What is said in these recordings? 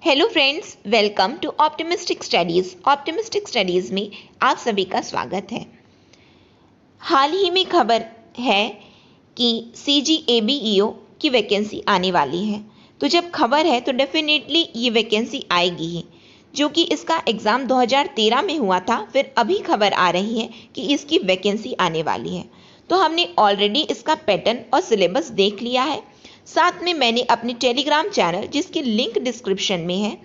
Hello friends, welcome to optimistic studies. Optimistic studies में आप सभी का स्वागत है। हाल ही में खबर है कि CGABEO की वैकेंसी आने वाली है। तो जब खबर है तो डेफिनेटली ये वैकेंसी आएगी ही, जो कि इसका एग्ज़ाम 2013 में हुआ था। फिर अभी खबर आ रही है कि इसकी वैकेंसी आने वाली है। तो हमने ऑलरेडी इसका पैटर्न और सिलेबस देख लिया है। साथ में मैंने अपने टेलीग्राम चैनल, जिसकी लिंक डिस्क्रिप्शन में है,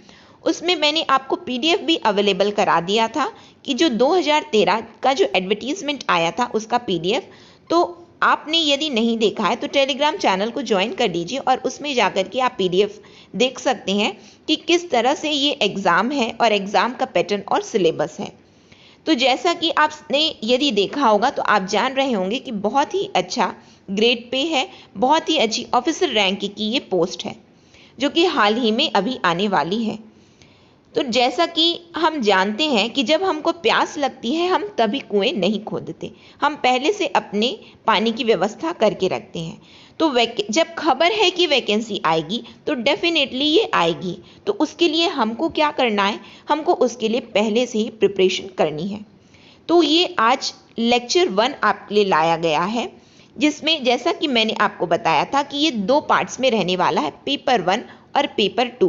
उसमें मैंने आपको PDF भी अवेलेबल करा दिया था कि जो 2013 का जो एडवर्टीजमेंट आया था उसका PDF। तो आपने यदि नहीं देखा है तो टेलीग्राम चैनल को ज्वाइन कर लीजिए और उसमें जाकर के आप PDF देख सकते हैं कि किस तरह से ये एग्ज़ाम है और एग्ज़ाम का पैटर्न और सिलेबस है। तो जैसा कि आपने यदि देखा होगा तो आप जान रहे होंगे कि बहुत ही अच्छा ग्रेड पे है, बहुत ही अच्छी ऑफिसर रैंक की ये पोस्ट है, जो कि हाल ही में अभी आने वाली है। तो जैसा कि हम जानते हैं कि जब हमको प्यास लगती है हम तभी कुएं नहीं खोदते, हम पहले से अपने पानी की व्यवस्था करके रखते हैं। तो जब खबर है कि वैकेंसी आएगी तो डेफिनेटली ये आएगी। तो उसके लिए हमको क्या करना है, हमको उसके लिए पहले से ही प्रिपरेशन करनी है। तो ये आज लेक्चर 1 आपके लिए लाया गया है, जिसमें जैसा कि मैंने आपको बताया था कि ये 2 पार्ट्स में रहने वाला है, पेपर 1 और पेपर 2।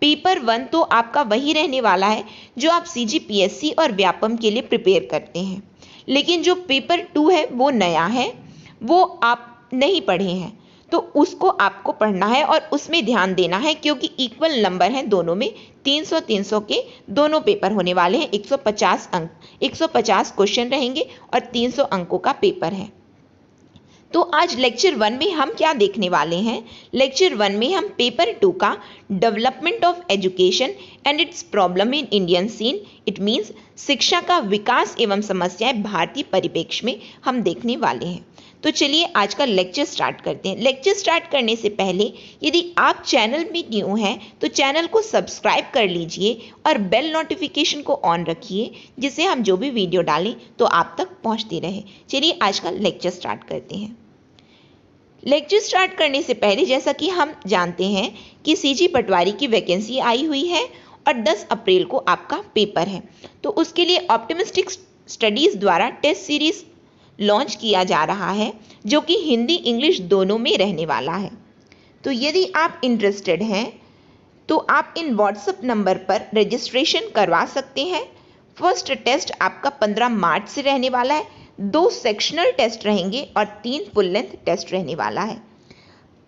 पेपर 1 तो आपका वही रहने वाला है जो आप CGPSC और व्यापम के लिए प्रिपेयर करते हैं, लेकिन जो पेपर 2 है वो नया है, वो आप नहीं पढ़े हैं। तो उसको आपको पढ़ना है और उसमें ध्यान देना है, क्योंकि इक्वल नंबर हैं दोनों में। 300-300 के दोनों पेपर होने वाले हैं। 150 अंक, 150 क्वेश्चन रहेंगे और 300 अंकों का पेपर है। तो आज लेक्चर 1 में हम क्या देखने वाले हैं? लेक्चर 1 में हम पेपर 2 का development of education and its problem in Indian scene, it means शिक्षा का विकास एवं समस्याएं भारतीय परिप्रेक्ष्य में हम देखने वाले हैं। तो चलिए आज का लेक्चर स्टार्ट करते हैं। लेक्चर स्टार्ट करने से पहले यदि आप चैनल में न्यू हैं तो चैनल को सब्सक्राइब कर लीजिए और बेल नोटिफिकेशन को ऑन रखिए, जिससे हम जो भी वीडियो डालें तो आप तक पहुंचती रहे। चलिए आज का लेक्चर स्टार्ट करते हैं। लेक्चर स्टार्ट करने से पहले जैसा कि हम जानते हैं कि CG पटवारी की वैकेंसी आई हुई है और 10 अप्रैल को आपका पेपर है। तो उसके लिए ऑप्टिमिस्टिक स्टडीज़ द्वारा टेस्ट सीरीज लॉन्च किया जा रहा है, जो कि हिंदी इंग्लिश दोनों में रहने वाला है। तो यदि आप इंटरेस्टेड हैं तो आप इन व्हाट्सएप नंबर पर रजिस्ट्रेशन करवा सकते हैं। फर्स्ट टेस्ट आपका 15 मार्च से रहने वाला है। 2 सेक्शनल टेस्ट रहेंगे और 3 फुल लेंथ टेस्ट रहने वाला है।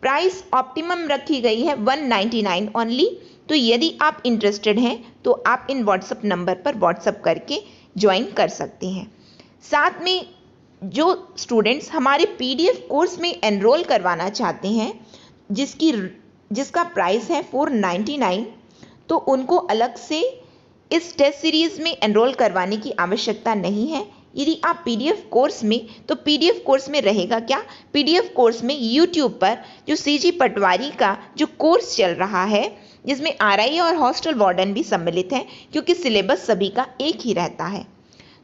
प्राइस ऑप्टिमम रखी गई है 199 ओनली। तो यदि आप इंटरेस्टेड हैं तो आप इन व्हाट्सएप नंबर पर व्हाट्सएप करके ज्वाइन कर सकते हैं। साथ में जो स्टूडेंट्स हमारे PDF कोर्स में एनरोल करवाना चाहते हैं, जिसका प्राइस है 499, तो उनको अलग से इस टेस्ट सीरीज़ में एनरोल करवाने की आवश्यकता नहीं है। यदि आप PDF कोर्स में, तो PDF कोर्स में रहेगा क्या, PDF कोर्स में YouTube पर जो CG पटवारी का जो कोर्स चल रहा है, जिसमें RI और हॉस्टल वार्डन भी सम्मिलित हैं, क्योंकि सिलेबस सभी का एक ही रहता है।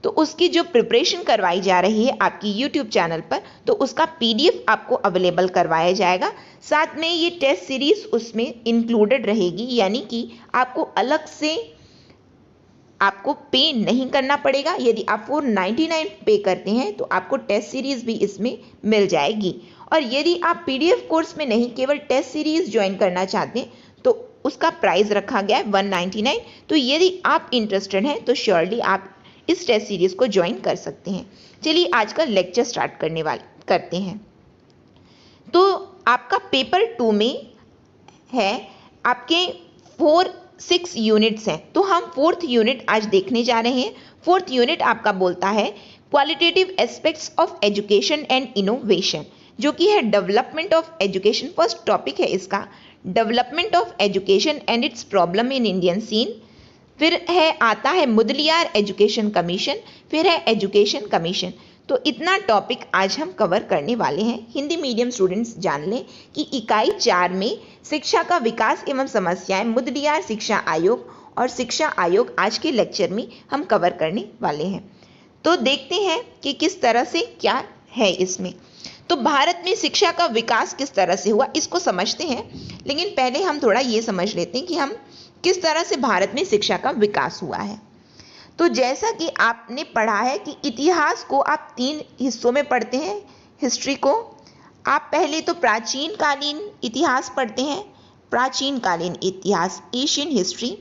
तो उसकी जो प्रिपरेशन करवाई जा रही है आपकी YouTube चैनल पर, तो उसका PDF आपको अवेलेबल करवाया जाएगा। साथ में ये टेस्ट सीरीज़ उसमें इंक्लूडेड रहेगी, यानी कि आपको अलग से आपको पे नहीं करना पड़ेगा। यदि आप 499 पे करते हैं तो आपको टेस्ट सीरीज़ भी इसमें मिल जाएगी। और यदि आप PDF कोर्स में नहीं, केवल टेस्ट सीरीज़ ज्वाइन करना चाहते हैं, तो उसका प्राइस रखा गया है 199। तो यदि आप इंटरेस्टेड हैं तो श्योरली आप इस टेस्ट सीरीज़ को ज्वाइन कर सकते हैं। चलिए आज का लेक्चर स्टार्ट करते हैं। तो आपका पेपर 2 में है, आपके 6 यूनिट्स हैं। तो हम 4th यूनिट आज देखने जा रहे हैं। 4th यूनिट आपका बोलता है qualitative aspects of education and innovation, जो कि है development of education. First topic है इसका development of education and its problem in Indian scene. फिर आता है मुदलियार एजुकेशन कमीशन, फिर है एजुकेशन कमीशन। तो इतना टॉपिक आज हम कवर करने वाले हैं। हिंदी मीडियम स्टूडेंट्स जान लें कि इकाई 4 में शिक्षा का विकास एवं समस्याएं, मुदलियार शिक्षा आयोग और शिक्षा आयोग आज के लेक्चर में हम कवर करने वाले हैं। तो देखते हैं कि किस तरह से क्या है इसमें। तो भारत में शिक्षा का विकास किस तरह से हुआ इसको समझते हैं, लेकिन पहले हम थोड़ा ये समझ लेते हैं कि हम किस तरह से भारत में शिक्षा का विकास हुआ है। तो जैसा कि आपने पढ़ा है कि इतिहास को आप 3 हिस्सों में पढ़ते हैं। हिस्ट्री को आप पहले तो प्राचीन कालीन इतिहास पढ़ते हैं, प्राचीन कालीन इतिहास, एशियन हिस्ट्री।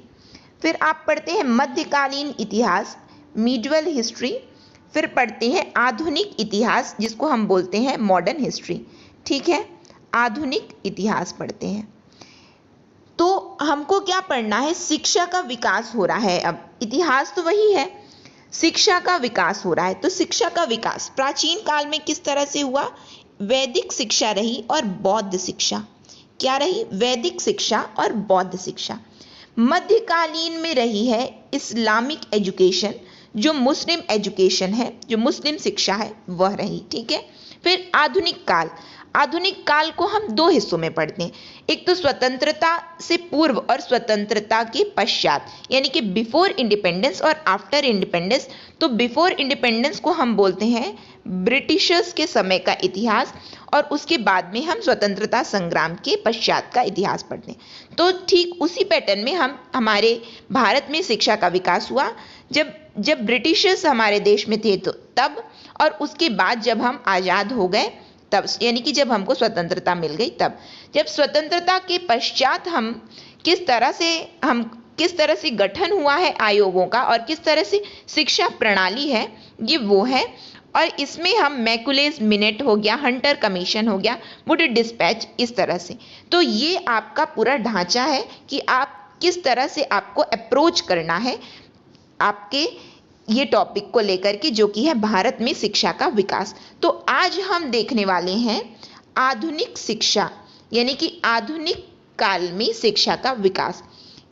फिर आप पढ़ते हैं मध्यकालीन इतिहास, मीडिवल हिस्ट्री। फिर पढ़ते हैं आधुनिक इतिहास, जिसको हम बोलते हैं मॉडर्न हिस्ट्री। ठीक है, आधुनिक इतिहास पढ़ते हैं। तो हमको क्या पढ़ना है? शिक्षा का विकास हो रहा है। अब इतिहास तो वही है, शिक्षा का विकास हो रहा है। तो शिक्षा का विकास प्राचीन काल में किस तरह से हुआ? वैदिक शिक्षा रही और बौद्ध शिक्षा। क्या रही? वैदिक शिक्षा और बौद्ध शिक्षा। मध्यकालीन में रही है इस्लामिक एजुकेशन, जो मुस्लिम एजुकेशन है, जो मुस्लिम शिक्षा है वह रही। ठीक है। फिर आधुनिक काल, आधुनिक काल को हम 2 हिस्सों में पढ़ते हैं, एक तो स्वतंत्रता से पूर्व और स्वतंत्रता के पश्चात, यानी कि बिफोर इंडिपेंडेंस और आफ्टर इंडिपेंडेंस। तो बिफोर इंडिपेंडेंस को हम बोलते हैं ब्रिटिशर्स के समय का इतिहास, और उसके बाद में हम स्वतंत्रता संग्राम के पश्चात का इतिहास पढ़ते हैं। तो ठीक उसी पैटर्न में हमारे भारत में शिक्षा का विकास हुआ। जब ब्रिटिशर्स हमारे देश में थे तो तब, और उसके बाद जब हम आज़ाद हो गए तब, यानी कि जब हमको स्वतंत्रता मिल गई तब। जब स्वतंत्रता के पश्चात हम किस तरह से गठन हुआ है आयोगों का और किस तरह से शिक्षा प्रणाली है, ये वो है। और इसमें हम मैकुलेस मिनेट हो गया, हंटर कमीशन हो गया, वुड डिस्पैच, इस तरह से। तो ये आपका पूरा ढांचा है कि आप किस तरह से आपको अप्रोच करना है आपके ये टॉपिक को लेकर के, जो कि है भारत में शिक्षा का विकास। तो आज हम देखने वाले हैं आधुनिक शिक्षा, यानी कि आधुनिक काल में शिक्षा का विकास।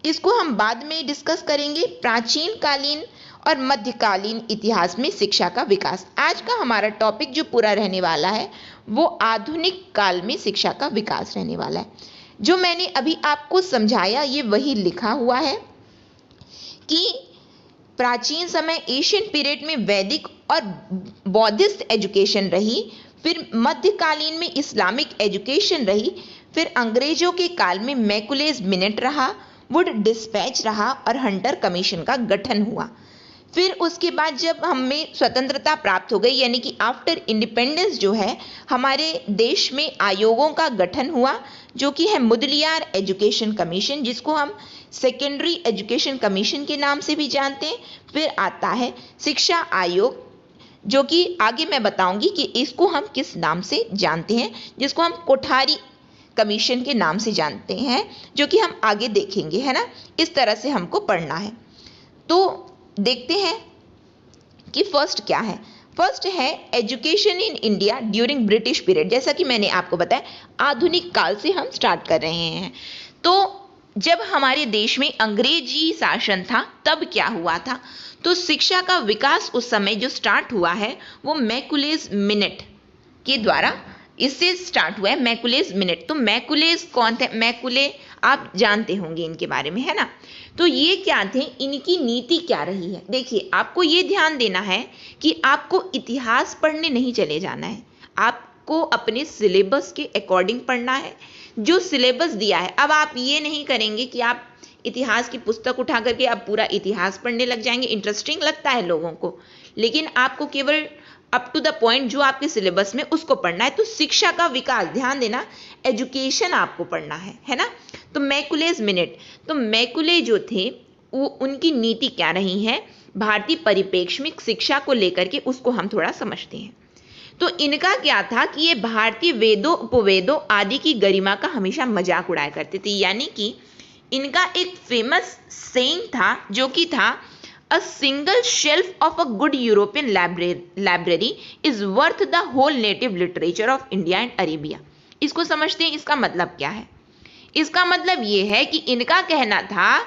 इसको हम बाद में डिस्कस करेंगे, प्राचीन कालीन और मध्यकालीन इतिहास में शिक्षा का विकास। आज का हमारा टॉपिक जो पूरा रहने वाला है वो आधुनिक काल में शिक्षा का विकास रहने वाला है। जो मैंने अभी आपको समझाया ये वही लिखा हुआ है कि प्राचीन समय एशियन पीरियड में वैदिक और बौद्धिस्ट एजुकेशन रही, फिर मध्यकालीन में इस्लामिक एजुकेशन रही, फिर अंग्रेजों के काल में मैकुलेस मिनेट रहा, वुड डिस्पैच रहा और हंटर कमीशन का गठन हुआ। फिर उसके बाद जब हमें स्वतंत्रता प्राप्त हो गई, यानी कि आफ्टर इंडिपेंडेंस जो है, हमारे देश में आयोगों का गठन हुआ, जो कि है मुदलियार एजुकेशन कमीशन, जिसको हम सेकेंडरी एजुकेशन कमीशन के नाम से भी जानते हैं। फिर आता है शिक्षा आयोग, जो कि आगे मैं बताऊंगी कि इसको हम किस नाम से जानते हैं, जिसको हम कोठारी कमीशन के नाम से जानते हैं, जो कि हम आगे देखेंगे, है ना। इस तरह से हमको पढ़ना है। तो देखते हैं कि फर्स्ट क्या है। फर्स्ट है education in India during British period. जैसा कि मैंने आपको बताया, आधुनिक काल से हम स्टार्ट कर रहे हैं। तो जब हमारे देश में अंग्रेजी शासन था तब क्या हुआ था? तो शिक्षा का विकास उस समय जो स्टार्ट हुआ है वो मैकुलेस मिनेट के द्वारा इससे स्टार्ट हुआ है। मैकुलेस मिनेट, तो मैकुलेस कौन थे? मैकुले आप जानते होंगे इनके बारे में, है ना। तो ये क्या थे, इनकी नीति क्या रही है? देखिए, आपको ये ध्यान देना है कि आपको इतिहास पढ़ने नहीं चले जाना है, आपको अपने सिलेबस के अकॉर्डिंग पढ़ना है, जो सिलेबस दिया है। अब आप ये नहीं करेंगे कि आप इतिहास की पुस्तक उठा करके आप पूरा इतिहास पढ़ने लग जाएंगे। इंटरेस्टिंग लगता है लोगों को, लेकिन आपको केवल अप टू द पॉइंट जो आपके सिलेबस में उसको पढ़ना है। तो शिक्षा का विकास, ध्यान देना, एजुकेशन आपको पढ़ना है ना। तो मैकुलेस मिनेट, तो मैकुले जो थे वो उनकी नीति क्या रही है भारतीय परिप्रेक्ष्य में शिक्षा को लेकर के, उसको हम थोड़ा समझते हैं। तो इनका क्या था कि ये भारतीय वेदों उपवेदों आदि की गरिमा का हमेशा मजाक उड़ाया करते थे। यानी कि इनका एक फेमस सेइंग था, जो कि था A single shelf of a good European library is worth the whole native literature of India and Arabia। इसको समझते हैं, इसका मतलब क्या है? इसका मतलब ये है कि इनका कहना था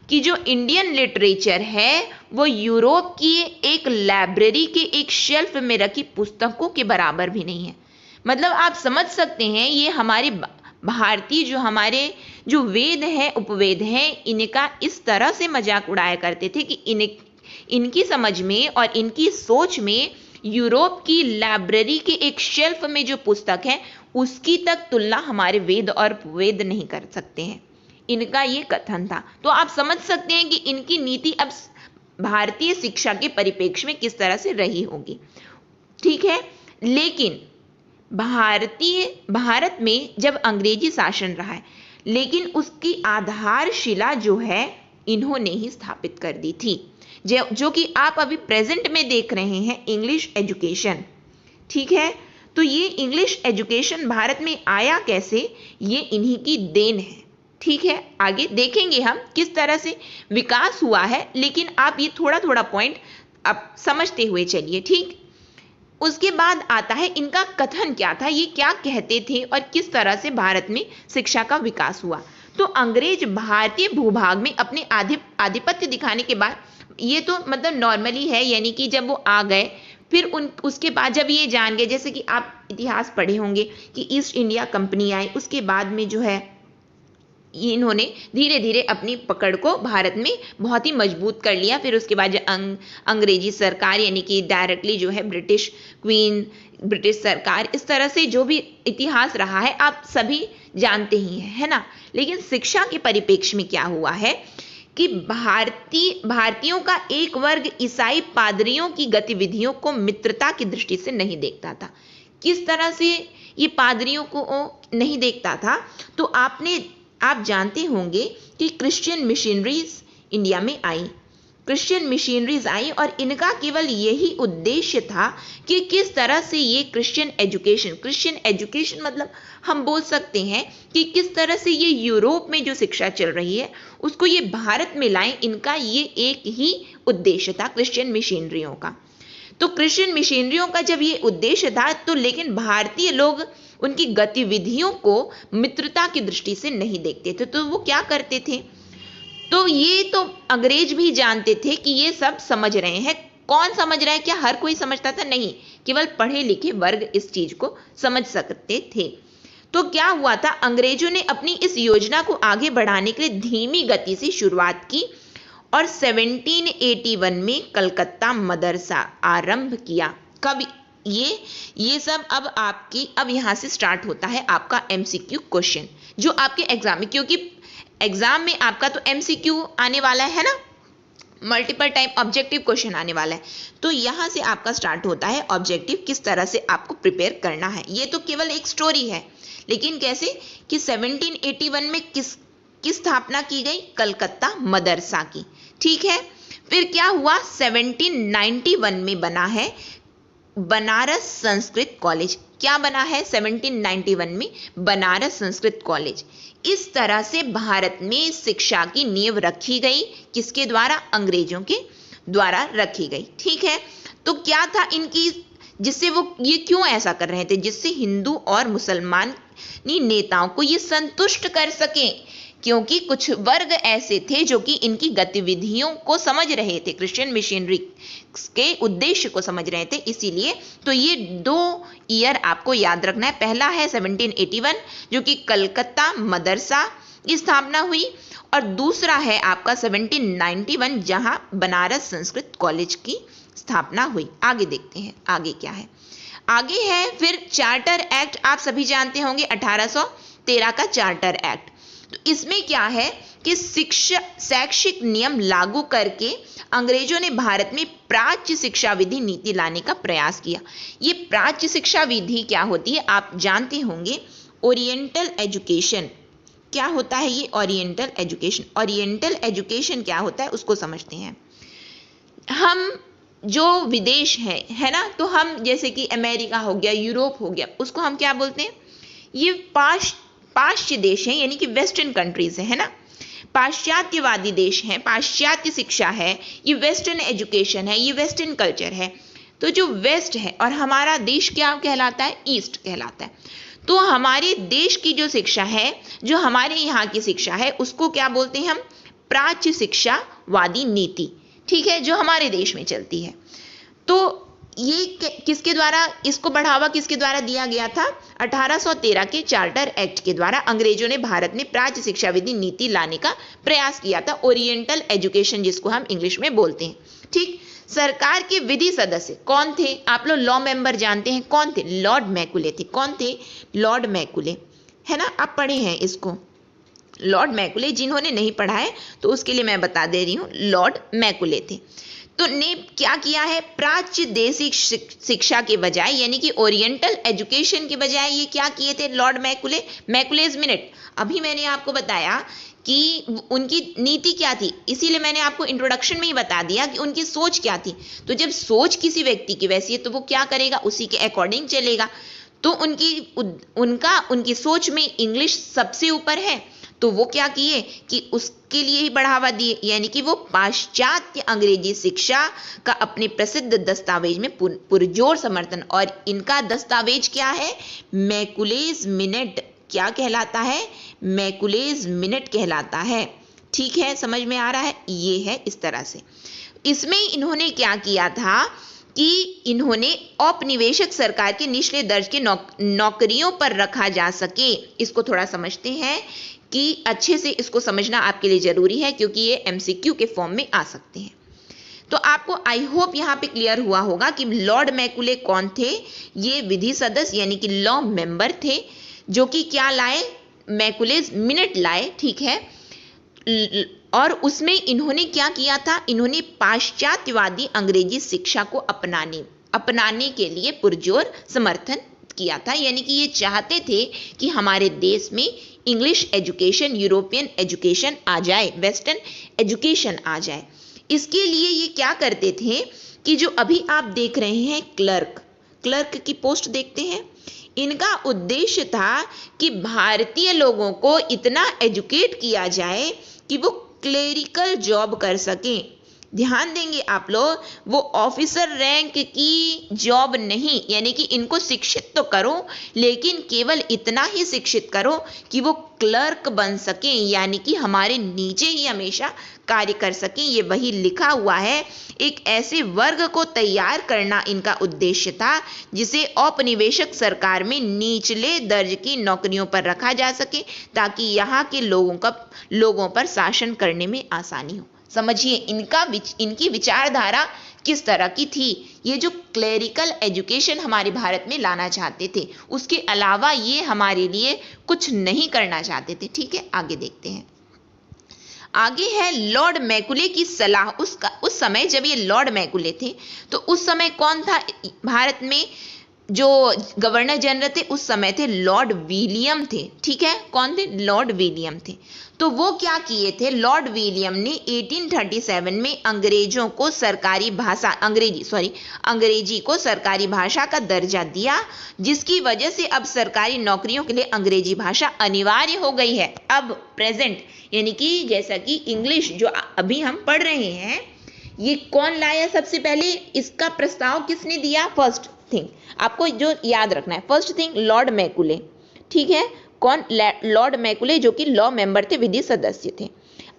कि जो इंडियन लिटरेचर है वो यूरोप की एक लाइब्रेरी के एक शेल्फ में रखी पुस्तकों के बराबर भी नहीं है। मतलब आप समझ सकते हैं, ये हमारे भारतीय जो वेद हैं उपवेद हैं, इनका इस तरह से मजाक उड़ाया करते थे कि इनकी समझ में और इनकी सोच में यूरोप की लाइब्रेरी के एक शेल्फ में जो पुस्तक है उसकी तक तुलना हमारे वेद और वेद नहीं कर सकते हैं। इनका ये कथन था। तो आप समझ सकते हैं कि इनकी नीति अब भारतीय शिक्षा के परिप्रेक्ष्य में किस तरह से रही होगी। ठीक है, लेकिन भारत में जब अंग्रेजी शासन रहा है, लेकिन उसकी आधारशिला जो है इन्होंने ही स्थापित कर दी थी, जो कि आप अभी प्रेजेंट में देख रहे हैं, इंग्लिश एजुकेशन। ठीक है, तो ये इंग्लिश एजुकेशन भारत में आया कैसे, ये इन्हीं की देन है। ठीक है, आगे देखेंगे हम किस तरह से विकास हुआ है, लेकिन आप ये थोड़ा थोड़ा पॉइंट अब समझते हुए चलिए। ठीक, उसके बाद आता है इनका कथन क्या था, ये क्या कहते थे और किस तरह से भारत में शिक्षा का विकास हुआ। तो अंग्रेज भारतीय भूभाग में अपने आधिपत्य दिखाने के बाद, ये तो मतलब नॉर्मली है, यानी कि जब वो आ गए, फिर उसके बाद जब ये जान गए, जैसे कि आप इतिहास पढ़े होंगे कि ईस्ट इंडिया कंपनी आई, उसके बाद में जो है इन्होंने धीरे धीरे अपनी पकड़ को भारत में बहुत ही मजबूत कर लिया। फिर उसके बाद अंग्रेजी सरकार, यानी कि डायरेक्टली जो है ब्रिटिश क्वीन, ब्रिटिश सरकार, इस तरह से जो भी इतिहास रहा है आप सभी जानते ही हैं, है ना। लेकिन शिक्षा के परिप्रेक्ष्य में क्या हुआ है कि भारतीयों का एक वर्ग ईसाई पादरियों की गतिविधियों को मित्रता की दृष्टि से नहीं देखता था। किस तरह से ये पादरियों को नहीं देखता था, तो आप जानते होंगे कि क्रिश्चियन मिशनरीज इंडिया में आई, क्रिश्चियन मिशनरीज आई, और इनका केवल यही उद्देश्य था कि किस तरह से ये क्रिश्चियन एजुकेशन मतलब हम बोल सकते हैं कि किस तरह से ये यूरोप में जो शिक्षा चल रही है उसको ये भारत में लाएं। इनका ये एक ही उद्देश्य था क्रिश्चियन मिशनरियों का। तो क्रिश्चियन मिशनरियों का जब ये उद्देश्य था, तो लेकिन भारतीय लोग उनकी गतिविधियों को मित्रता की दृष्टि से नहीं देखते थे। तो वो क्या करते थे, तो ये तो अंग्रेज भी जानते थे कि ये सब समझ रहे हैं। कौन समझ रहा है, क्या हर कोई समझता था? नहीं, केवल पढ़े लिखे वर्ग इस चीज को समझ सकते थे। तो क्या हुआ था, अंग्रेजों ने अपनी इस योजना को आगे बढ़ाने के लिए धीमी गति से शुरुआत की और 1781 में कलकत्ता मदरसा आरंभ किया। कब ये सब अब यहां से स्टार्ट होता है आपका एमसीक्यू क्वेश्चन, जो आपके एग्जाम में, क्योंकि एग्जाम में आपका तो एमसीक्यू आने वाला है ना, मल्टीपल टाइम ऑब्जेक्टिव क्वेश्चन आने वाला है। तो यहां से आपका स्टार्ट होता है ऑब्जेक्टिव, किस तरह से आपको प्रिपेयर करना है। ये तो केवल एक स्टोरी है, लेकिन कैसे कि 1781 में किस स्थापना की गई, कलकत्ता मदरसा की। ठीक है, फिर क्या हुआ, 1791 में बना है बनारस संस्कृत कॉलेज। क्या बना है 1791 में, बनारस संस्कृत कॉलेज। इस तरह से भारत में शिक्षा की नींव रखी गई, किसके द्वारा, अंग्रेजों के द्वारा रखी गई। ठीक है, तो क्या था इनकी, जिससे वो ये क्यों ऐसा कर रहे थे, जिससे हिंदू और मुसलमानी नेताओं को ये संतुष्ट कर सके, क्योंकि कुछ वर्ग ऐसे थे जो कि इनकी गतिविधियों को समझ रहे थे, क्रिश्चियन मिशनरी के उद्देश्य को समझ रहे थे। इसीलिए तो ये 2 ईयर आपको याद रखना है। पहला है 1781 जो कि कलकत्ता मदरसा की स्थापना हुई, और दूसरा है आपका 1791 जहां बनारस संस्कृत कॉलेज की स्थापना हुई। आगे देखते हैं आगे क्या है। आगे है फिर चार्टर एक्ट, आप सभी जानते होंगे 1813 का चार्टर एक्ट। तो इसमें क्या है कि शैक्षिक नियम लागू करके अंग्रेजों ने भारत में प्राच्य शिक्षा विधि नीति लाने का प्रयास किया। ये प्राच्य शिक्षा विधि क्या होती है, आप जानते होंगे, ओरिएंटल एजुकेशन। क्या होता है ये ओरिएंटल एजुकेशन? ओरिएंटल एजुकेशन क्या होता है उसको समझते हैं। हम जो विदेश है ना, तो हम जैसे कि अमेरिका हो गया, यूरोप हो गया, उसको हम क्या बोलते हैं, ये पाश्चात्य देश है, यानी कि वेस्टर्न कंट्रीज है ना, पाश्चात्यवादी देश है, पाश्चात्य शिक्षा है, ये वेस्टर्न एजुकेशन है, ये वेस्टर्न कल्चर है। तो जो वेस्ट है और हमारा देश क्या कहलाता है, ईस्ट कहलाता है। तो हमारे देश की जो शिक्षा है, जो हमारे यहाँ की शिक्षा है, उसको क्या बोलते हैं हम, प्राच्य शिक्षावादी नीति। ठीक है, जो हमारे देश में चलती है। तो ये किसके द्वारा, इसको बढ़ावा किसके द्वारा दिया गया था, 1813 के चार्टर एक्ट के द्वारा अंग्रेजों ने भारत में प्राच्य शिक्षा विधि नीति लाने का प्रयास किया था, ओरिएंटल एजुकेशन जिसको हम इंग्लिश में बोलते हैं। ठीक, सरकार के विधि सदस्य कौन थे? आप लोग लॉ मेंबर जानते हैं, कौन थे? लॉर्ड मैकुले थे। कौन थे? लॉर्ड मैकुले, है ना, आप पढ़े हैं इसको। लॉर्ड मैकुले, जिन्होंने नहीं पढ़ा है तो उसके लिए मैं बता दे रही हूँ, लॉर्ड मैकुले थे। तो ने क्या किया है? प्राच्य देशी शिक्षा के बजाय, यानी कि ओरिएंटल एजुकेशन के बजाय ये क्या किए थे लॉर्ड मैकुले? मैकुलेज मिनट, अभी मैंने आपको बताया कि उनकी नीति क्या थी, इसीलिए मैंने आपको इंट्रोडक्शन में ही बता दिया कि उनकी सोच क्या थी। तो जब सोच किसी व्यक्ति की वैसी है तो वो क्या करेगा? उसी के अकॉर्डिंग चलेगा। तो उनकी सोच में इंग्लिश सबसे ऊपर है, तो वो क्या किए कि उसके लिए ही बढ़ावा दिए, यानी कि वो पाश्चात्य अंग्रेजी शिक्षा का अपने प्रसिद्ध दस्तावेज में पुरजोर समर्थन। और इनका दस्तावेज क्या है? मैकुलेज मिनट। क्या कहलाता है? मैकुलेज मिनट कहलाता है। ठीक है, समझ में आ रहा है? ये है इस तरह से। इसमें इन्होंने क्या किया था कि इन्होंने औपनिवेशिक सरकार के निचले दर्ज के नौकरियों पर रखा जा सके। इसको थोड़ा समझते हैं कि अच्छे से इसको समझना आपके लिए जरूरी है, क्योंकि ये एमसीक्यू के फॉर्म में आ सकते हैं। तो आपको आई होप यहाँ पे क्लियर हुआ होगा कि लॉर्ड मैकुले कौन थे। ये विधि सदस्य यानी कि लॉ मेंबर थे, जो कि क्या लाए? मैकुलेज मिनट लाए, ठीक है। और उसमें इन्होंने क्या किया था? इन्होंने पाश्चात्यवादी अंग्रेजी शिक्षा को अपनाने के लिए पुरजोर समर्थन किया था, यानी कि ये चाहते थे कि हमारे देश में इंग्लिश एजुकेशन, यूरोपियन एजुकेशन आ जाए, वेस्टर्न एजुकेशन आ जाए। इसके लिए ये क्या करते थे कि जो अभी आप देख रहे हैं क्लर्क की पोस्ट देखते हैं, इनका उद्देश्य था कि भारतीय लोगों को इतना एजुकेट किया जाए कि वो क्लेरिकल जॉब कर सकें। ध्यान देंगे आप लोग, वो ऑफिसर रैंक की जॉब नहीं, यानी कि इनको शिक्षित तो करो, लेकिन केवल इतना ही शिक्षित करो कि वो क्लर्क बन सकें, यानी कि हमारे नीचे ही हमेशा कार्य कर सकें। ये वही लिखा हुआ है। एक ऐसे वर्ग को तैयार करना इनका उद्देश्य था जिसे औपनिवेशिक सरकार में निचले दर्ज की नौकरियों पर रखा जा सके, ताकि यहाँ के लोगों पर शासन करने में आसानी हो। समझिए इनकी विचारधारा किस तरह की थी। ये जो क्लेरिकल एजुकेशन हमारे भारत में लाना चाहते थे, उसके अलावा ये हमारे लिए कुछ नहीं करना चाहते थे। ठीक है, आगे देखते हैं। आगे है लॉर्ड मैकुले की सलाह। उस समय जब ये लॉर्ड मैकुले थे तो उस समय कौन था भारत में? जो गवर्नर जनरल थे उस समय थे लॉर्ड विलियम थे। ठीक है, कौन थे? लॉर्ड विलियम थे। तो वो क्या किए थे? लॉर्ड विलियम ने 1837 में अंग्रेजी को सरकारी भाषा का दर्जा दिया, जिसकी वजह से अब सरकारी नौकरियों के लिए अंग्रेजी भाषा अनिवार्य हो गई है। अब प्रेजेंट, यानी कि जैसा कि इंग्लिश जो अभी हम पढ़ रहे हैं, ये कौन लाया सबसे पहले? इसका प्रस्ताव किसने दिया? फर्स्ट थिंग आपको जो याद रखना है, फर्स्ट थिंग लॉर्ड मैकुले। ठीक है, कौन? लॉर्ड मैकुले, जो कि लॉ मेंबर थे, विधि सदस्य थे।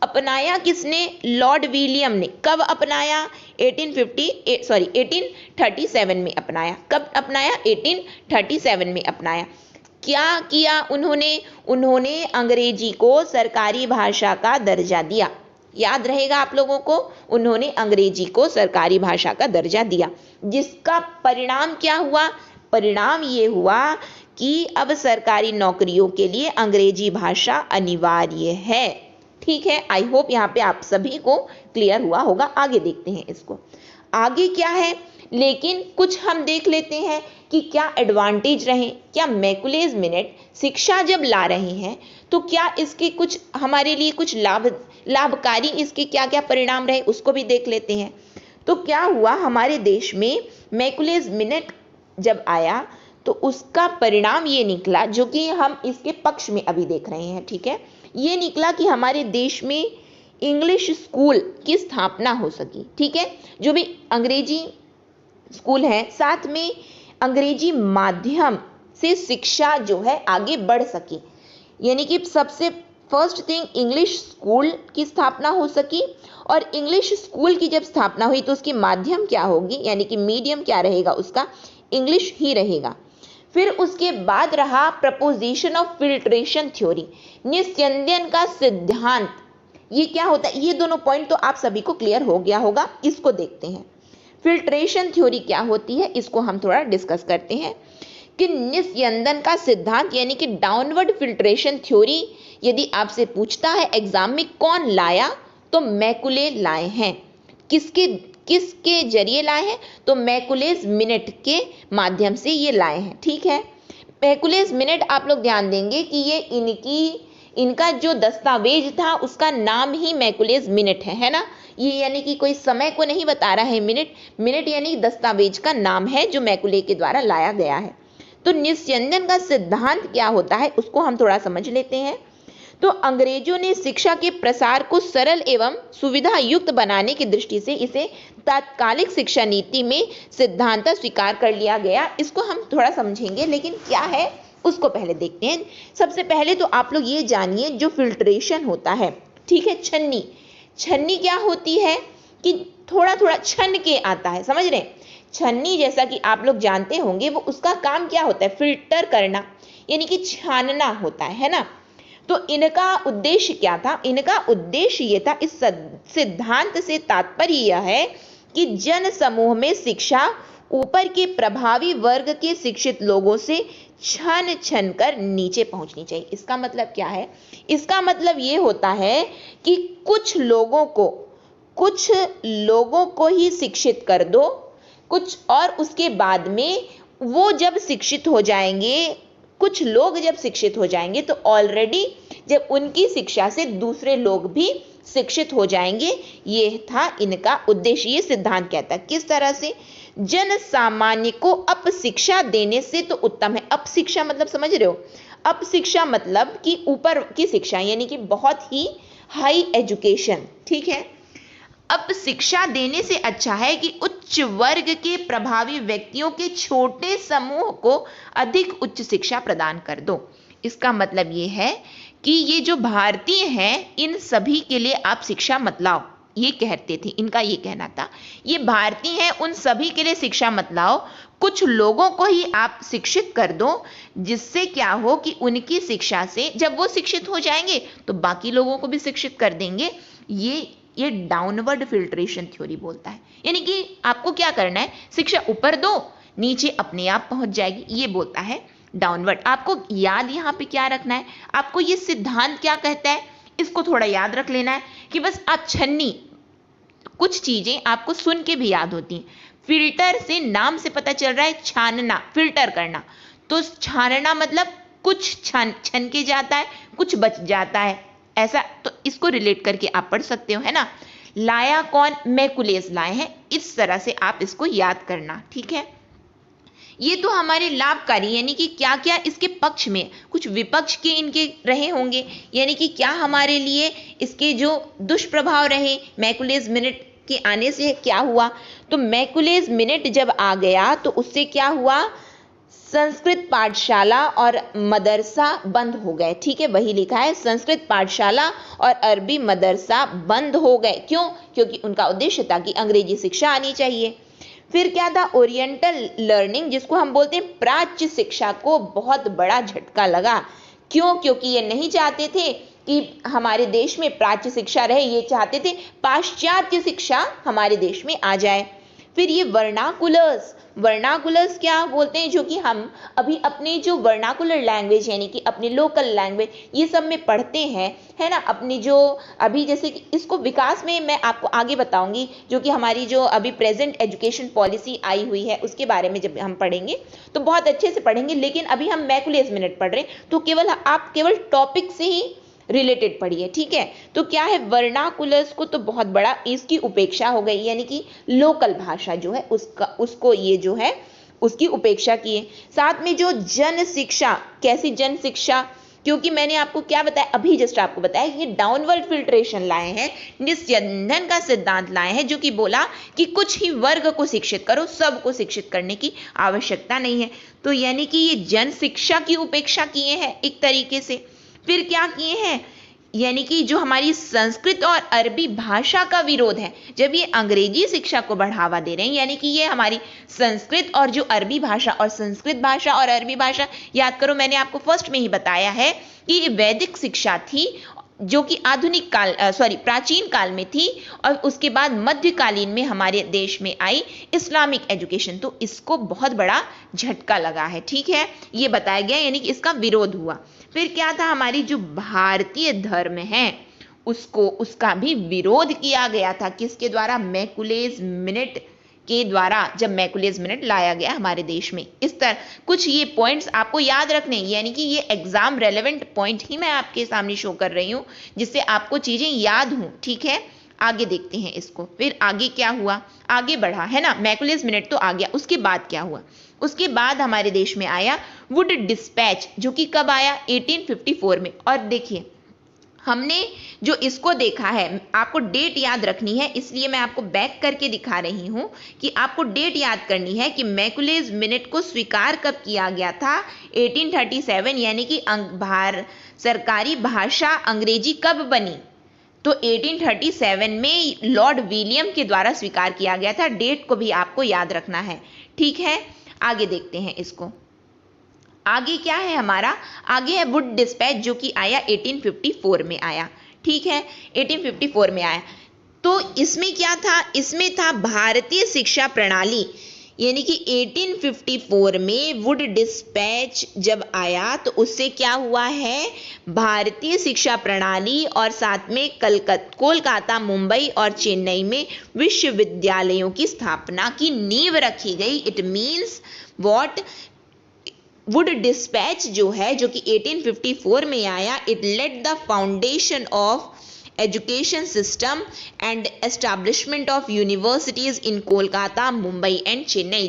अपनाया किसने? लॉर्ड विलियम ने। कब अपनाया? 1837 में अपनाया। कब अपनाया? 1837 में अपनाया। क्या किया उन्होंने अंग्रेजी को सरकारी भाषा का दर्जा दिया। याद रहेगा आप लोगों को, उन्होंने अंग्रेजी को सरकारी भाषा का दर्जा दिया, जिसका परिणाम क्या हुआ? परिणाम ये हुआ कि अब सरकारी नौकरियों के लिए अंग्रेजी भाषा अनिवार्य है। ठीक है, आई होप यहाँ पे आप सभी को क्लियर हुआ होगा। आगे देखते हैं इसको, आगे क्या है। लेकिन कुछ हम देख लेते हैं कि क्या एडवांटेज रहे। क्या मैकुलेज मिनट शिक्षा जब ला रहे हैं तो क्या इसके कुछ हमारे लिए कुछ लाभकारी इसके क्या क्या परिणाम रहे, उसको भी देख लेते हैं। तो क्या हुआ, हमारे देश में मैकुलेज मिनट जब आया तो उसका परिणाम ये निकला, जो कि हम इसके पक्ष में अभी देख रहे हैं। ठीक है, ये निकला कि हमारे देश में इंग्लिश स्कूल की स्थापना हो सकी। ठीक है, जो भी अंग्रेजी स्कूल है, साथ में अंग्रेजी माध्यम से शिक्षा जो है आगे बढ़ सके, यानी कि सबसे फर्स्ट थिंग इंग्लिश स्कूल की स्थापना हो सकी। और इंग्लिश स्कूल की जब स्थापना हुई तो उसकी माध्यम क्या होगी, यानी कि मीडियम क्या रहेगा उसका? इंग्लिश ही रहेगा। फिर उसके बाद रहा प्रपोजिशन ऑफ फिल्ट्रेशन थ्योरी, निस्यंदन का सिद्धांत। ये क्या होता है? ये दोनों पॉइंट तो आप सभी को क्लियर हो गया होगा, इसको देखते हैं। फिल्ट्रेशन थ्योरी क्या होती है इसको हम थोड़ा डिस्कस करते हैं कि निस्यंदन का सिद्धांत यानी कि डाउनवर्ड फिल्ट्रेशन थ्योरी यदि आपसे पूछता है एग्जाम में कौन लाया, तो मैकुले लाए हैं। किसके जरिए लाए हैं, तो मैकुलेज मिनट के माध्यम से ये लाए हैं। ठीक है, मैकुलेज मिनट आप लोग ध्यान देंगे कि ये इनका जो दस्तावेज था उसका नाम ही मैकुलेज मिनट है ना। ये यानी कि कोई समय को नहीं बता रहा है, मिनट यानी दस्तावेज का नाम है जो मैकुले के द्वारा लाया गया है। तो निस्यंदन का सिद्धांत क्या होता है उसको हम थोड़ा समझ लेते हैं। तो अंग्रेजों ने शिक्षा के प्रसार को सरल एवं सुविधा युक्त बनाने की दृष्टि से इसे तात्कालिक शिक्षा नीति में सिद्धांत स्वीकार कर लिया गया। इसको हम थोड़ा समझेंगे, लेकिन क्या है उसको पहले देखते हैं। सबसे पहले तो आप लोग ये जानिए जो फिल्ट्रेशन होता है, ठीक है, छन्नी क्या होती है कि थोड़ा थोड़ा छन के आता है, समझ रहे हैं। छन्नी जैसा कि आप लोग जानते होंगे वो उसका काम क्या होता है, फिल्टर करना यानी कि छानना होता है ना। तो इनका उद्देश्य क्या था, इनका उद्देश्य ये था, इस सिद्धांत से तात्पर्य यह है कि जन समूह में शिक्षा ऊपर के प्रभावी वर्ग के शिक्षित लोगों से छन छन कर नीचे पहुंचनी चाहिए। इसका मतलब क्या है, इसका मतलब ये होता है कि कुछ लोगों को ही शिक्षित कर दो कुछ, और उसके बाद में वो जब शिक्षित हो जाएंगे, कुछ लोग जब शिक्षित हो जाएंगे तो ऑलरेडी जब उनकी शिक्षा से दूसरे लोग भी शिक्षित हो जाएंगे। ये था इनका उद्देश्य। ये सिद्धांत कहता है किस तरह से, जन सामान्य को अप शिक्षा देने से तो उत्तम है। अप शिक्षा मतलब समझ रहे हो, अप शिक्षा मतलब कि ऊपर की शिक्षा यानी कि बहुत ही हाई एजुकेशन, ठीक है। अप शिक्षा देने से अच्छा है कि उच्च वर्ग के प्रभावी व्यक्तियों के छोटे समूह को अधिक उच्च शिक्षा प्रदान कर दो। इसका मतलब ये है कि ये जो भारतीय हैं इन सभी के लिए आप शिक्षा मत लाओ, ये कहते थे, इनका ये कहना था। ये भारतीय हैं उन सभी के लिए शिक्षा मत लाओ, कुछ लोगों को ही आप शिक्षित कर दो, जिससे क्या हो कि उनकी शिक्षा से जब वो शिक्षित हो जाएंगे तो बाकी लोगों को भी शिक्षित कर देंगे। ये डाउनवर्ड फिल्ट्रेशन थ्योरी बोलता है, यानी कि आपको क्या करना है, शिक्षा ऊपर दो, नीचे अपने आप पहुंच जाएगी, ये बोलता है डाउनवर्ड। आपको याद यहाँ पे क्या रखना है, आपको ये सिद्धांत क्या कहता है इसको थोड़ा याद रख लेना है कि बस आप छन्नी, कुछ चीजें आपको सुन के भी याद होती हैं। फिल्टर से नाम से पता चल रहा है छानना, फिल्टर करना। तो छानना मतलब कुछ छन के जाता है, कुछ बच जाता है, ऐसा। तो इसको रिलेट करके आप पढ़ सकते हो, है ना। लाया कौन, मैकुलेज लाए हैं, इस तरह से आप इसको याद करना, ठीक है। ये तो हमारे लाभकारी यानी कि क्या क्या इसके पक्ष में, कुछ विपक्ष के इनके रहे होंगे, यानी कि क्या हमारे लिए इसके जो दुष्प्रभाव रहे मैकुलेज मिनट के आने से क्या हुआ। तो मैकुलेज मिनट जब आ गया तो उससे क्या हुआ, संस्कृत पाठशाला और मदरसा बंद हो गए, ठीक है, वही लिखा है, संस्कृत पाठशाला और अरबी मदरसा बंद हो गए। क्यों, क्योंकि उनका उद्देश्य था कि अंग्रेजी शिक्षा आनी चाहिए। फिर क्या था, ओरिएंटल लर्निंग जिसको हम बोलते हैं, प्राच्य शिक्षा को बहुत बड़ा झटका लगा। क्यों, क्योंकि ये नहीं चाहते थे कि हमारे देश में प्राच्य शिक्षा रहे, ये चाहते थे पाश्चात्य शिक्षा हमारे देश में आ जाए। फिर ये वर्नाकुलर्स क्या बोलते हैं, जो कि हम अभी अपने जो वर्नाकुलर लैंग्वेज यानी कि अपनी लोकल लैंग्वेज ये सब में पढ़ते हैं, है ना। अपनी जो अभी जैसे कि इसको विकास में मैं आपको आगे बताऊंगी, जो कि हमारी जो अभी प्रेजेंट एजुकेशन पॉलिसी आई हुई है उसके बारे में जब हम पढ़ेंगे तो बहुत अच्छे से पढ़ेंगे। लेकिन अभी हम मैकुलेज मिनट पढ़ रहे हैं तो आप केवल टॉपिक से ही रिलेटेड पढ़िए, ठीक है। तो क्या है, वर्नाकुलर्स को तो बहुत बड़ा इसकी उपेक्षा हो गई, यानी कि लोकल भाषा जो है उसको ये जो है उसकी उपेक्षा की है। साथ में जो जन शिक्षा, कैसी जन शिक्षा, क्योंकि मैंने आपको क्या बताया, अभी जस्ट आपको बताया, ये डाउनवर्ड फिल्ट्रेशन लाए हैं, निस्यंदन का सिद्धांत लाए हैं, जो कि बोला कि कुछ ही वर्ग को शिक्षित करो, सबको शिक्षित करने की आवश्यकता नहीं है। तो यानी कि ये जन शिक्षा की उपेक्षा किए हैं एक तरीके से। फिर क्या किए हैं, यानी कि जो हमारी संस्कृत और अरबी भाषा का विरोध है, जब ये अंग्रेजी शिक्षा को बढ़ावा दे रहे हैं, यानी कि ये हमारी संस्कृत और जो अरबी भाषा, और संस्कृत भाषा और अरबी भाषा याद करो, मैंने आपको फर्स्ट में ही बताया है कि ये वैदिक शिक्षा थी, जो कि आधुनिक काल प्राचीन काल में थी, और उसके बाद मध्यकालीन में हमारे देश में आई इस्लामिक एजुकेशन। तो इसको बहुत बड़ा झटका लगा है, ठीक है, ये बताया गया, यानी कि इसका विरोध हुआ। फिर क्या था, हमारी जो भारतीय धर्म है उसका भी विरोध किया गया था। किसके द्वारा? मैकुलेज मिनट के द्वारा, जब मैकुलेज मिनट लाया गया हमारे देश में। इस तरह कुछ ये पॉइंट्स आपको याद रखने, यानी कि ये एग्जाम रेलेवेंट पॉइंट ही मैं आपके सामने शो कर रही हूँ, जिससे आपको चीजें याद हों, ठीक है। आगे देखते हैं इसको। फिर आगे क्या हुआ, आगे बढ़ा है ना, मैकुलेज मिनट तो आ गया। उसके बाद क्या हुआ? उसके बाद हमारे देश में आया वुड डिस्पैच, जो कि कब आया? 1854 में। और देखिए हमने जो इसको देखा है, आपको डेट याद रखनी है, इसलिए मैं आपको बैक करके दिखा रही हूं कि आपको डेट याद करनी है कि मैकुलेज मिनट को स्वीकार कब किया गया था? 1837, यानी कि सरकारी भाषा अंग्रेजी कब बनी? तो 1837 में लॉर्ड विलियम के द्वारा स्वीकार किया गया था। डेट को भी आपको याद रखना है, ठीक है। आगे देखते हैं इसको। आगे क्या है हमारा? आगे है वुड डिस्पैच, जो कि आया 1854 में आया, ठीक है, 1854 में आया। तो इसमें क्या था? इसमें था भारतीय शिक्षा प्रणाली, यानी कि 1854 में वुड डिस्पैच जब आया तो उससे क्या हुआ है? भारतीय शिक्षा प्रणाली और साथ में कोलकाता, मुंबई और चेन्नई में विश्वविद्यालयों की स्थापना की नींव रखी गई। It means what? Wood dispatch जो है, जो कि 1854 में आया, it laid the foundation of education system and establishment of universities in Kolkata, Mumbai and Chennai.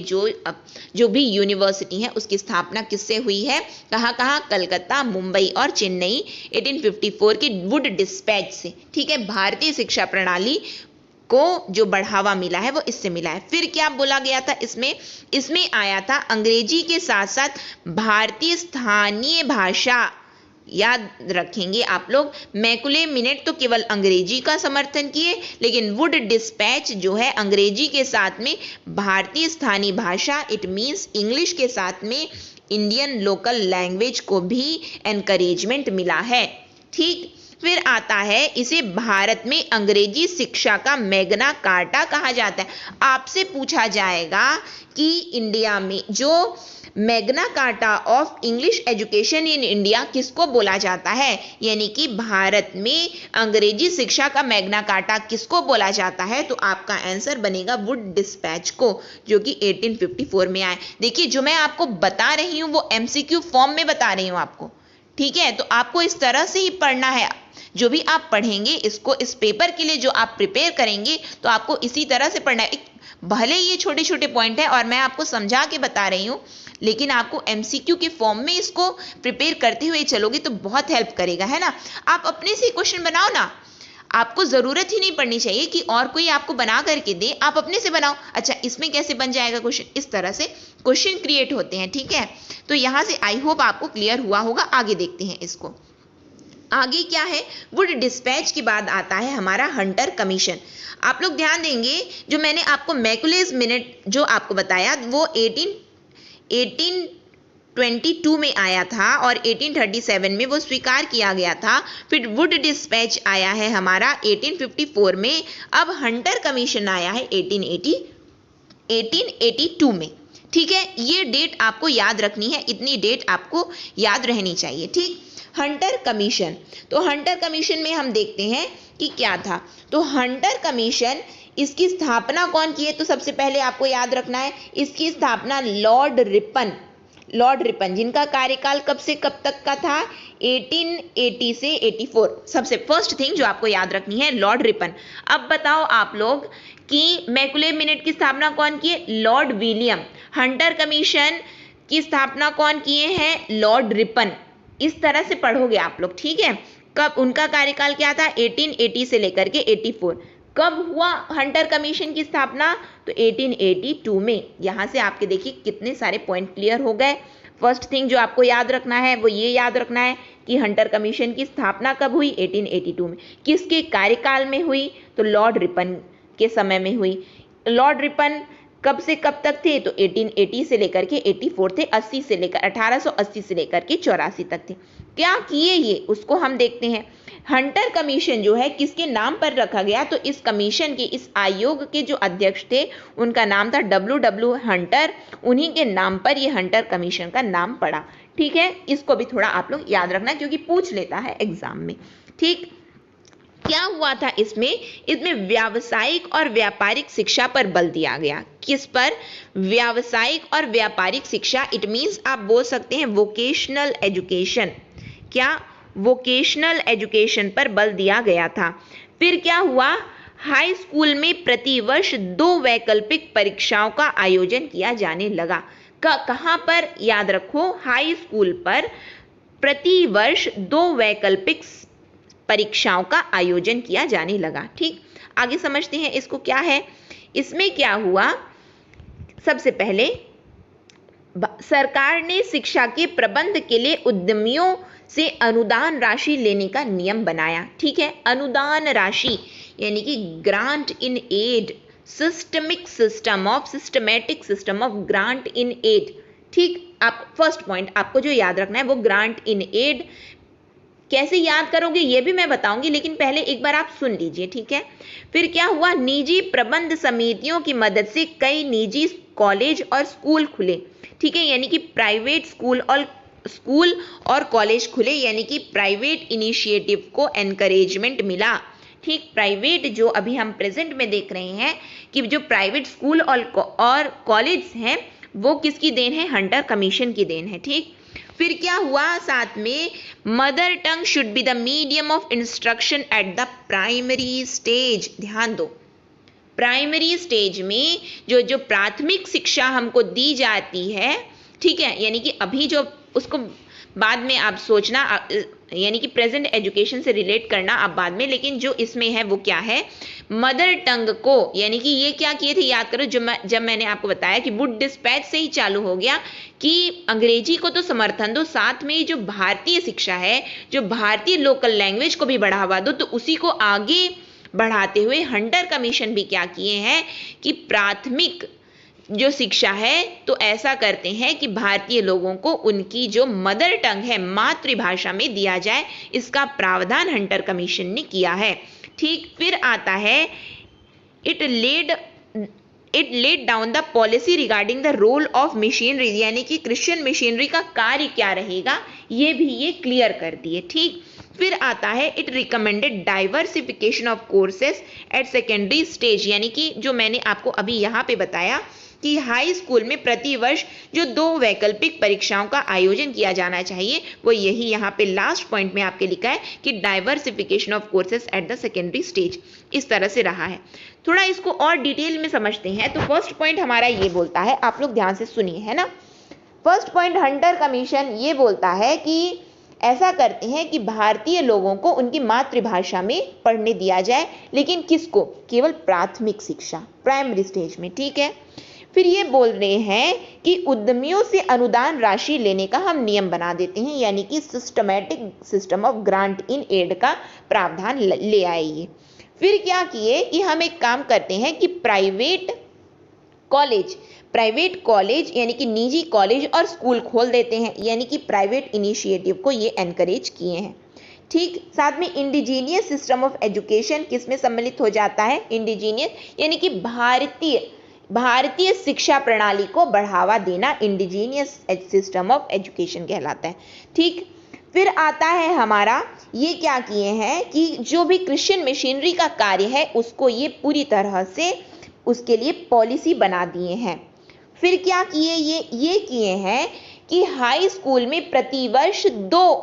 जो भी यूनिवर्सिटी है उसकी स्थापना किससे हुई है? कहाँ कहाँ? कलकत्ता, मुंबई और चेन्नई, 1854 की वुड डिस्पैच से, ठीक है। भारतीय शिक्षा प्रणाली को जो बढ़ावा मिला है वो इससे मिला है। फिर क्या बोला गया था इसमें आया था अंग्रेजी के साथ साथ भारतीय स्थानीय भाषा। याद रखेंगे आप लोग, मैकुले मिनट तो केवल अंग्रेजी का समर्थन किए, लेकिन वुड डिस्पैच जो है अंग्रेजी के साथ में भारतीय स्थानीय भाषा, इट मीन्स इंग्लिश के साथ में इंडियन लोकल लैंग्वेज को भी एनकरेजमेंट मिला है, ठीक। फिर आता है, इसे भारत में अंग्रेजी शिक्षा का मैग्ना कार्टा कहा जाता है। आपसे पूछा जाएगा कि इंडिया में जो Magna carta of English education in India किसको बोला जाता है, यानी कि भारत में अंग्रेजी शिक्षा का मैग्ना कार्टा किसको बोला जाता है? तो आपका आंसर बनेगा वुड डिस्पैच को, जो कि 1854 में आए। देखिए जो मैं आपको बता रही हूं वो एमसीक्यू फॉर्म में बता रही हूं आपको, ठीक है। तो आपको इस तरह से ही पढ़ना है। जो भी आप पढ़ेंगे इसको, इस पेपर के लिए जो आप प्रिपेयर करेंगे तो आपको इसी तरह से पढ़ना है। भले ये छोटे छोटे पॉइंट है और मैं आपको समझा के बता रही हूं, लेकिन आपको एमसीक्यू के फॉर्म में इसको प्रिपेयर करते हुए चलोगे तो बहुत हेल्प करेगा, है ना। आप अपने से क्वेश्चन बनाओ ना, आपको जरूरत ही नहीं पड़नी चाहिए कि और कोई आपको बना करके दे, आप अपने से बनाओ। अच्छा इसमें कैसे बन जाएगा क्वेश्चन? इस तरह से क्वेश्चन क्रिएट होते हैं, ठीक है। तो यहां से आई होप आपको क्लियर हुआ होगा। आगे देखते हैं इसको। आगे क्या है? वुड डिस्पैच के बाद आता है हमारा हंटर कमीशन। आप लोग ध्यान देंगे, जो मैंने आपको मैकुलेज मिनट जो आपको बताया वो 1822 में आया था और 1837 में वो स्वीकार किया गया था। फिर वुड डिस्पैच आया है हमारा 1854 में। अब हंटर कमीशन आया है 1882 में, ठीक है। ये डेट आपको याद रखनी है, इतनी डेट आपको याद रहनी चाहिए, ठीक। हंटर कमीशन, तो हंटर कमीशन में हम देखते हैं कि क्या था। तो हंटर कमीशन, इसकी स्थापना कौन की है? तो सबसे पहले आपको याद रखना है इसकी स्थापना लॉर्ड रिपन, जिनका कार्यकाल कब से कब तक का था? 1880 से 84। सबसे फर्स्ट थिंग जो आपको याद रखनी है लॉर्ड रिपन। अब बताओ आप लोग कि मैकुले मिनट की स्थापना कौन की है? Lord William. हंटर कमीशन की स्थापना कौन किए हैं? Lord Ripon. इस तरह से पढ़ोगे आप लोग, ठीक है। कब उनका कार्यकाल क्या था? 1880 से लेकर के 84। कब हुआ हंटर कमीशन की स्थापना? तो 1882 में। यहां से आपके देखिए कितने सारे पॉइंट क्लियर हो गए। फर्स्ट थिंग जो आपको याद रखना है वो ये याद रखना है कि हंटर कमीशन की स्थापना कब हुई? 1882 में। किसके कार्यकाल में हुई? तो लॉर्ड रिपन के समय में हुई। लॉर्ड रिपन कब से कब तक थे? तो 1880 से लेकर के 84 थे। 80 से लेकर 1880 से लेकर के 84 तक थे। क्या किए ये, उसको हम देखते हैं। हंटर कमीशन जो है किसके नाम पर रखा गया, तो इस कमीशन के, इस आयोग के जो अध्यक्ष थे उनका नाम था W हंटर, उन्हीं के नाम पर ये हंटर कमीशन का नाम पड़ा। ठीक है, इसको भी थोड़ा आप लोग याद रखना क्योंकि पूछ लेता है एग्जाम में। ठीक, क्या हुआ था इसमें व्यावसायिक और व्यापारिक शिक्षा पर बल दिया गया। किस पर? व्यावसायिक और व्यापारिक शिक्षा, इट मीन्स आप बोल सकते हैं वोकेशनल एजुकेशन। क्या? वोकेशनल एजुकेशन पर बल दिया गया था। फिर क्या हुआ? हाई स्कूल में प्रतिवर्ष 2 वैकल्पिक परीक्षाओं का आयोजन किया जाने लगा। कहां पर? याद रखो, हाई स्कूल पर प्रतिवर्ष 2 वैकल्पिक परीक्षाओं का आयोजन किया जाने लगा। ठीक, आगे समझते हैं इसको क्या है। इसमें क्या हुआ, सबसे पहले सरकार ने शिक्षा के प्रबंध के लिए उद्यमियों से अनुदान राशि लेने का नियम बनाया। ठीक है, अनुदान राशि यानी कि grant in aid, systematic system of grant in aid. ठीक, आप फर्स्ट पॉइंट आपको जो याद रखना है वो ग्रांट इन एड। कैसे याद करोगे ये भी मैं बताऊंगी, लेकिन पहले एक बार आप सुन लीजिए। ठीक है, फिर क्या हुआ, निजी प्रबंध समितियों की मदद से कई निजी कॉलेज और स्कूल खुले। ठीक है, यानी कि प्राइवेट स्कूल और कॉलेज खुले, यानी कि प्राइवेट इनिशिएटिव को एनकरेजमेंट मिला। ठीक, प्राइवेट जो अभी हम प्रेजेंट में देख रहे हैं कि जो प्राइवेट स्कूल और कॉलेज हैं वो किसकी देन है? हंटर कमीशन की देन है। ठीक, फिर क्या हुआ, साथ में mother tongue should be the medium of instruction at the primary stage. ध्यान दो, प्राइमरी स्टेज में जो प्राथमिक शिक्षा हमको दी जाती है, ठीक है, यानी कि अभी जो उसको बाद में आप सोचना, यानी कि प्रेजेंट एजुकेशन से रिलेट करना आप बाद में, लेकिन जो इसमें है वो क्या है, मदर टंग को, यानी कि ये क्या किए थे याद करो, जब मैंने आपको बताया कि वुड डिस्पैच से ही चालू हो गया कि अंग्रेजी को तो समर्थन दो, साथ में जो भारतीय शिक्षा है, जो भारतीय लोकल लैंग्वेज को भी बढ़ावा दो, तो उसी को आगे बढ़ाते हुए हंटर कमीशन भी क्या किए हैं कि प्राथमिक जो शिक्षा है तो ऐसा करते हैं कि भारतीय लोगों को उनकी जो मदर टंग है, मातृभाषा में दिया जाए, इसका प्रावधान हंटर कमीशन ने किया है। ठीक, फिर आता है it laid down the policy regarding the role of machinery, यानी कि क्रिश्चियन मशीनरी का कार्य क्या रहेगा ये भी ये क्लियर कर दिए। ठीक, फिर आता है it recommended diversification of courses at secondary stage, यानी कि जो मैंने आपको अभी यहाँ पे बताया कि हाई स्कूल में प्रतिवर्ष जो 2 वैकल्पिक परीक्षाओं का आयोजन किया जाना चाहिए, वो यही यहाँ पे लास्ट पॉइंट में आपके लिखा है कि diversification of courses at the secondary stage, इस तरह से रहा है। थोड़ा इसको और डिटेल में समझते हैं। तो फर्स्ट पॉइंट हमारा ये बोलता है, आप लोग ध्यान से सुनिए, है ना। फर्स्ट पॉइंट हंटर कमीशन ये बोलता है कि ऐसा करते हैं कि भारतीय लोगों को उनकी मातृभाषा में पढ़ने दिया जाए, लेकिन किसको? केवल प्राथमिक शिक्षा, प्राइमरी स्टेज में। ठीक है, फिर ये बोल रहे हैं कि उद्यमियों से अनुदान राशि लेने का हम नियम बना देते हैं, यानी कि systematic system of grant in aid का प्रावधान ले आइए। फिर क्या किए कि हम एक काम करते हैं कि प्राइवेट कॉलेज यानी कि निजी कॉलेज और स्कूल खोल देते हैं, यानी कि प्राइवेट इनिशिएटिव को ये एनकरेज किए हैं। ठीक, साथ में इंडिजीनियस सिस्टम ऑफ एजुकेशन किसमें सम्मिलित हो जाता है? इंडिजीनियस यानी कि भारतीय शिक्षा प्रणाली को बढ़ावा देना इंडिजीनियस सिस्टम ऑफ एजुकेशन कहलाता है। ठीक, फिर आता है हमारा, ये क्या किए हैं कि जो भी क्रिश्चियन मिशनरी का कार्य है उसको ये पूरी तरह से उसके लिए पॉलिसी बना दिए हैं। फिर क्या किए, ये किए हैं कि हाई स्कूल में प्रतिवर्ष 2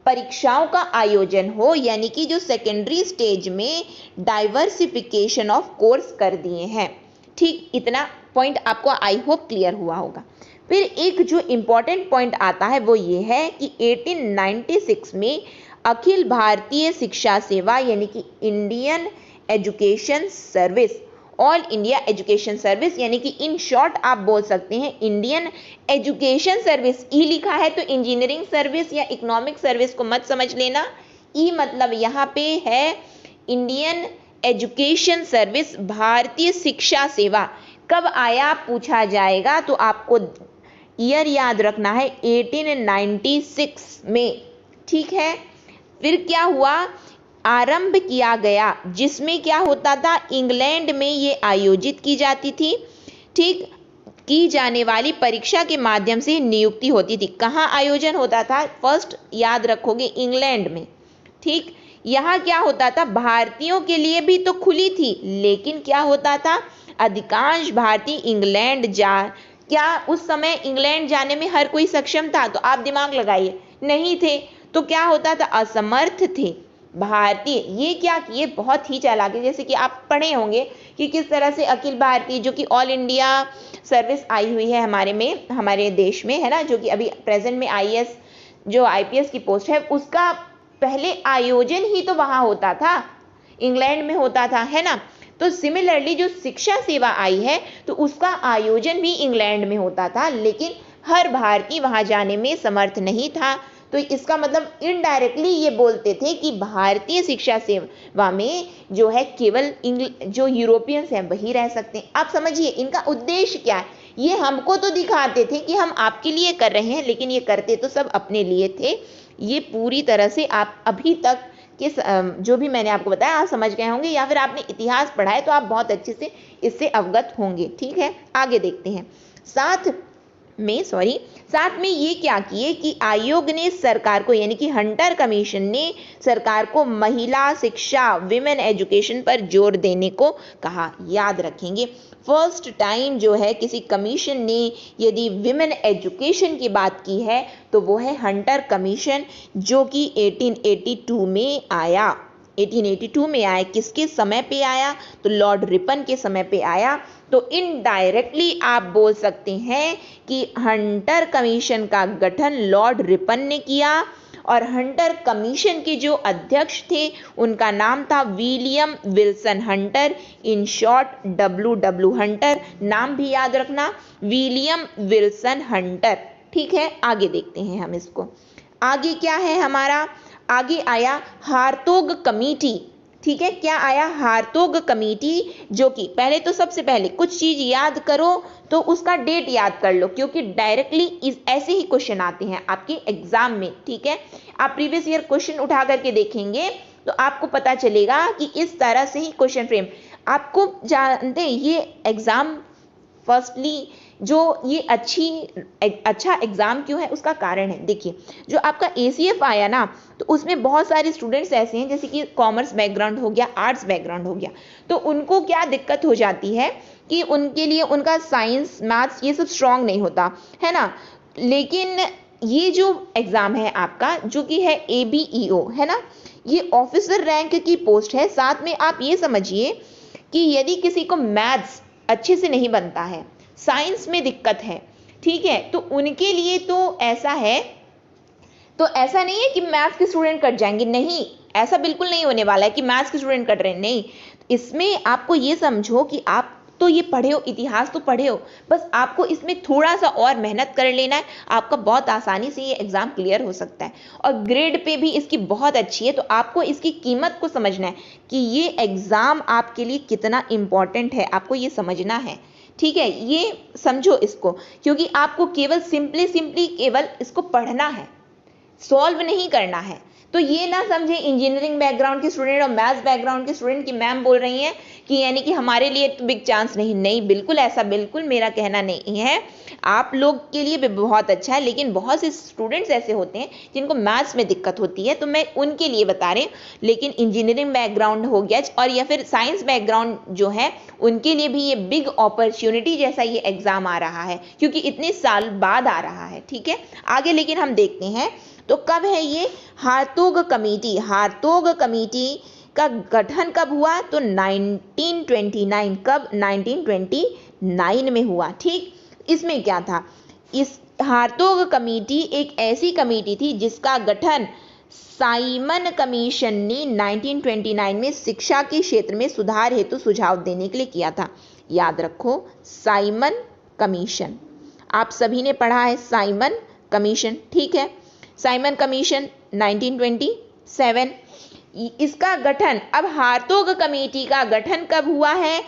परीक्षाओं का आयोजन हो, यानी कि जो सेकेंडरी स्टेज में डाइवर्सिफिकेशन ऑफ कोर्स कर दिए हैं। ठीक, इतना पॉइंट आपको आई होप क्लियर हुआ होगा। फिर एक जो इंपॉर्टेंट पॉइंट आता है वो ये है कि 1896 में अखिल भारतीय शिक्षा सेवा यानी कि Indian education service, all India education service, यानी कि इन शॉर्ट आप बोल सकते हैं इंडियन एजुकेशन सर्विस। ई लिखा है तो इंजीनियरिंग सर्विस या इकोनॉमिक सर्विस को मत समझ लेना। ई मतलब यहाँ पे है इंडियन एजुकेशन सर्विस, भारतीय शिक्षा सेवा। कब आया पूछा जाएगा तो आपको ईयर याद रखना है, 1896 में। ठीक है, फिर क्या हुआ आरंभ किया गया, जिसमें क्या होता था, इंग्लैंड में ये आयोजित की जाती थी, ठीक, की जाने वाली परीक्षा के माध्यम से नियुक्ति होती थी। कहाँ आयोजन होता था? फर्स्ट याद रखोगे, इंग्लैंड में, ठीक। यहाँ क्या होता था, भारतीयों के लिए भी तो खुली थी, लेकिन क्या होता था, अधिकांश भारतीय इंग्लैंड क्या उस समय इंग्लैंड जाने में हर कोई सक्षम था? तो आप दिमाग लगाइए, नहीं थे। तो क्या होता था, असमर्थ थे भारतीय। ये क्या किए, बहुत ही चालाकी, जैसे कि आप पढ़े होंगे कि किस तरह से अखिल भारतीय, जो कि ऑल इंडिया सर्विस आई हुई है हमारे देश में, है ना, जो कि अभी प्रेजेंट में आईएएस जो आईपीएस की पोस्ट है, उसका पहले आयोजन ही तो वहां होता था, इंग्लैंड में होता था, है ना। तो सिमिलरली जो शिक्षा सेवा आई है, तो उसका आयोजन भी इंग्लैंड में होता था, लेकिन हर भारतीय वहां जाने में समर्थ नहीं था। तो इसका मतलब इनडायरेक्टली ये बोलते थे कि भारतीय शिक्षा सेवा में जो है केवल जो यूरोपियंस हैं वही रह सकते हैं। आप समझिए इनका उद्देश्य क्या है। ये हमको तो दिखाते थे कि हम आपके लिए कर रहे हैं, लेकिन ये करते तो सब अपने लिए थे। ये पूरी तरह से आप अभी तक के जो भी मैंने आपको बताया आप समझ गए होंगे, या फिर आपने इतिहास पढ़ा है तो आप बहुत अच्छे से इससे अवगत होंगे। ठीक है, आगे देखते हैं। साथ में ये क्या किए कि आयोग ने सरकार को, यानी कि हंटर कमीशन ने सरकार को महिला शिक्षा, विमेन एजुकेशन पर जोर देने को कहा। याद रखेंगे, फर्स्ट टाइम जो है किसी कमीशन ने यदि विमेन एजुकेशन की बात की है तो वो है हंटर कमीशन, जो कि 1882 में आया। 1882 में आया। किसके समय पे आया? तो लॉर्ड रिपन के समय पे आया। तो इनडायरेक्टली आप बोल सकते हैं कि हंटर कमीशन का गठन लॉर्ड रिपन ने किया, और हंटर कमीशन के जो अध्यक्ष थे उनका नाम था William Wilson Hunter, in short WW Hunter. नाम भी याद रखना, विलियम विल्सन हंटर। ठीक है, आगे देखते हैं हम इसको। आगे क्या है हमारा? आगे आया हारतोग कमेटी। ठीक है, क्या आया? हारतोग कमेटी, जो कि पहले तो सबसे पहले कुछ चीज याद करो तो उसका डेट याद कर लो, क्योंकि डायरेक्टली ऐसे ही क्वेश्चन आते हैं आपके एग्जाम में। ठीक है, आप प्रीवियस ईयर क्वेश्चन उठा करके देखेंगे तो आपको पता चलेगा कि इस तरह से ही क्वेश्चन फ्रेम आपको जानते हैं। ये एग्जाम फर्स्टली जो ये अच्छा एग्जाम क्यों है उसका कारण है। देखिए, जो आपका ACF आया ना, तो उसमें बहुत सारे स्टूडेंट्स ऐसे हैं जैसे कि कॉमर्स बैकग्राउंड हो गया, आर्ट्स बैकग्राउंड हो गया, तो उनको क्या दिक्कत हो जाती है कि उनके लिए उनका साइंस, मैथ्स ये सब स्ट्रांग नहीं होता है ना। लेकिन ये जो एग्जाम है आपका, जो कि है ABEO, है ना, ये ऑफिसर रैंक की पोस्ट है। साथ में आप ये समझिए कि यदि किसी को मैथ्स अच्छे से नहीं बनता है, साइंस में दिक्कत है, ठीक है, तो उनके लिए तो ऐसा है, तो ऐसा नहीं है कि मैथ्स के स्टूडेंट कट जाएंगे, नहीं, ऐसा बिल्कुल नहीं होने वाला है कि मैथ्स के स्टूडेंट कट रहे हैं, नहीं। इसमें आपको ये समझो कि आप तो ये पढ़े हो, इतिहास तो पढ़े हो, बस आपको इसमें थोड़ा सा और मेहनत कर लेना है, आपका बहुत आसानी से ये एग्जाम क्लियर हो सकता है। और ग्रेड पे भी इसकी बहुत अच्छी है, तो आपको इसकी कीमत को समझना है कि ये एग्जाम आपके लिए कितना इंपॉर्टेंट है, आपको ये समझना है। ठीक है, ये समझो इसको, क्योंकि आपको केवल सिंपली केवल इसको पढ़ना है, सॉल्व नहीं करना है। तो ये ना समझे इंजीनियरिंग बैकग्राउंड के स्टूडेंट और मैथ्स बैकग्राउंड के स्टूडेंट की मैम बोल रही हैं कि यानी कि हमारे लिए तो बिग चांस नहीं, बिल्कुल ऐसा बिल्कुल मेरा कहना नहीं है। आप लोग के लिए भी बहुत अच्छा है, लेकिन बहुत से स्टूडेंट्स ऐसे होते हैं जिनको मैथ्स में दिक्कत होती है, तो मैं उनके लिए बता रही हूँ। लेकिन इंजीनियरिंग बैकग्राउंड हो गया और या फिर साइंस बैकग्राउंड जो है, उनके लिए भी ये बिग अपॉर्चुनिटी जैसा ये एग्जाम आ रहा है, क्योंकि इतने साल बाद आ रहा है। ठीक है, आगे लेकिन हम देखते हैं तो कब है ये हारतोग कमेटी। हारतोग कमेटी का गठन कब हुआ? तो 1929। कब? 1929 में हुआ। ठीक, इसमें क्या था? इस हारतोग कमेटी एक ऐसी कमेटी थी जिसका गठन साइमन कमीशन ने 1929 में शिक्षा के क्षेत्र में सुधार हेतु सुझाव देने के लिए किया था। याद रखो, साइमन कमीशन, आप सभी ने पढ़ा है साइमन कमीशन। ठीक है, साइमन कमीशन 1927। इसका गठन, अब हारतोग कमेटी का गठन कब हुआ है?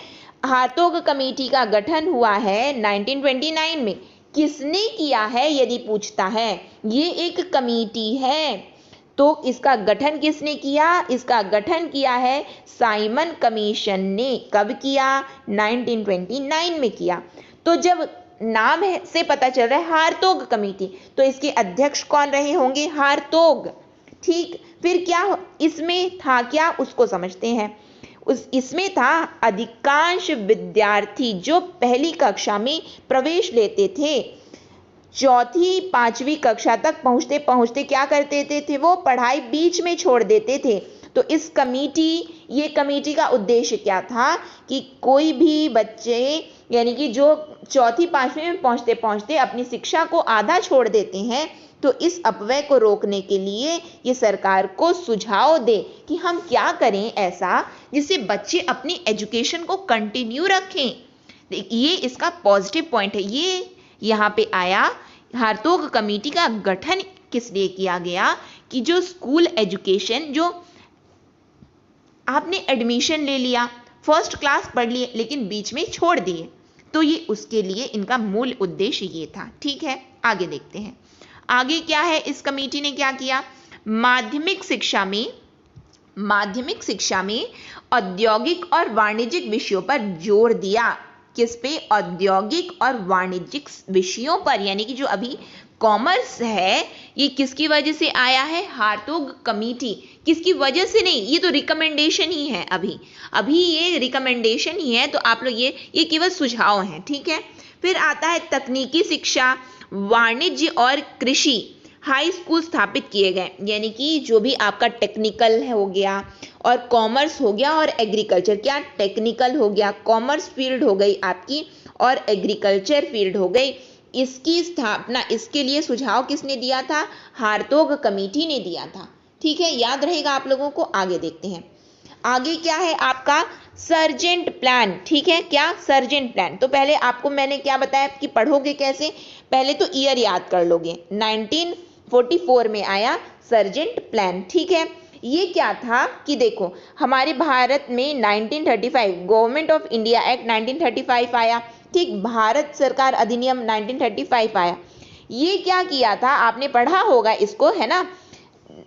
हारतोग कमेटी का गठन हुआ है 1929 में। किसने किया है यदि पूछता है? ये एक कमेटी है, तो इसका गठन किसने किया? इसका गठन किया है साइमन कमीशन ने। कब किया? 1929 में किया। तो जब नाम है से पता चल रहा है हारतोग कमेटी, तो इसके अध्यक्ष कौन रहे होंगे? हारतोग। ठीक, फिर क्या इसमें था, क्या उसको समझते हैं। इसमें था अधिकांश विद्यार्थी जो पहली कक्षा में प्रवेश लेते थे, चौथी पांचवी कक्षा तक पहुंचते पहुंचते क्या करते थे वो पढ़ाई बीच में छोड़ देते थे। तो ये कमेटी का उद्देश्य क्या था कि कोई भी बच्चे यानी कि जो चौथी पांचवी में पहुंचते पहुंचते अपनी शिक्षा को आधा छोड़ देते हैं, तो इस अपव्यय को रोकने के लिए ये सरकार को सुझाव दे कि हम क्या करें ऐसा जिससे बच्चे अपनी एजुकेशन को कंटिन्यू रखें। ये इसका पॉजिटिव पॉइंट है। ये यहाँ पे आया हारतोग कमेटी का गठन किस लिए किया गया कि जो स्कूल एजुकेशन, जो आपने एडमिशन ले लिया, फर्स्ट क्लास पढ़ लिए लेकिन बीच में छोड़ दिए, तो ये उसके लिए इनका मूल उद्देश्य ये था। ठीक है, आगे देखते हैं। आगे क्या है, इस कमेटी ने क्या किया? माध्यमिक शिक्षा में औद्योगिक और वाणिज्यिक विषयों पर जोर दिया। किस पे? औद्योगिक और वाणिज्यिक विषयों पर। यानी कि जो अभी कॉमर्स है ये किसकी वजह से आया है? हारतोग कमेटी। किसकी वजह से नहीं, ये तो रिकमेंडेशन ही है। अभी ये रिकमेंडेशन ही है, तो आप लोग ये केवल सुझाव हैं। ठीक है, फिर आता है तकनीकी शिक्षा, वाणिज्य और कृषि हाई स्कूल स्थापित किए गए। यानी कि जो भी आपका टेक्निकल हो गया और कॉमर्स हो गया और एग्रीकल्चर, क्या टेक्निकल हो गया, कॉमर्स फील्ड हो गई आपकी और एग्रीकल्चर फील्ड हो गई, इसकी स्थापना, इसके लिए सुझाव किसने दिया था? हारतोग कमेटी ने दिया था। ठीक है, याद रहेगा आप लोगों को। आगे देखते हैं। आगे क्या है आपका? Sergeant plan. ठीक है, क्या? Sergeant plan. तो पहले आपको मैंने क्या बताया कि पढ़ोगे कैसे? पहले तो ईयर याद कर लोगे। 1944 में आया सर्जेंट प्लान। ठीक है, ये क्या था कि देखो हमारे भारत में 1935 गवर्नमेंट ऑफ इंडिया एक्ट 1935 आया। ठीक, भारत सरकार अधिनियम 1935 आया। ये क्या किया था, आपने पढ़ा होगा इसको, है ना।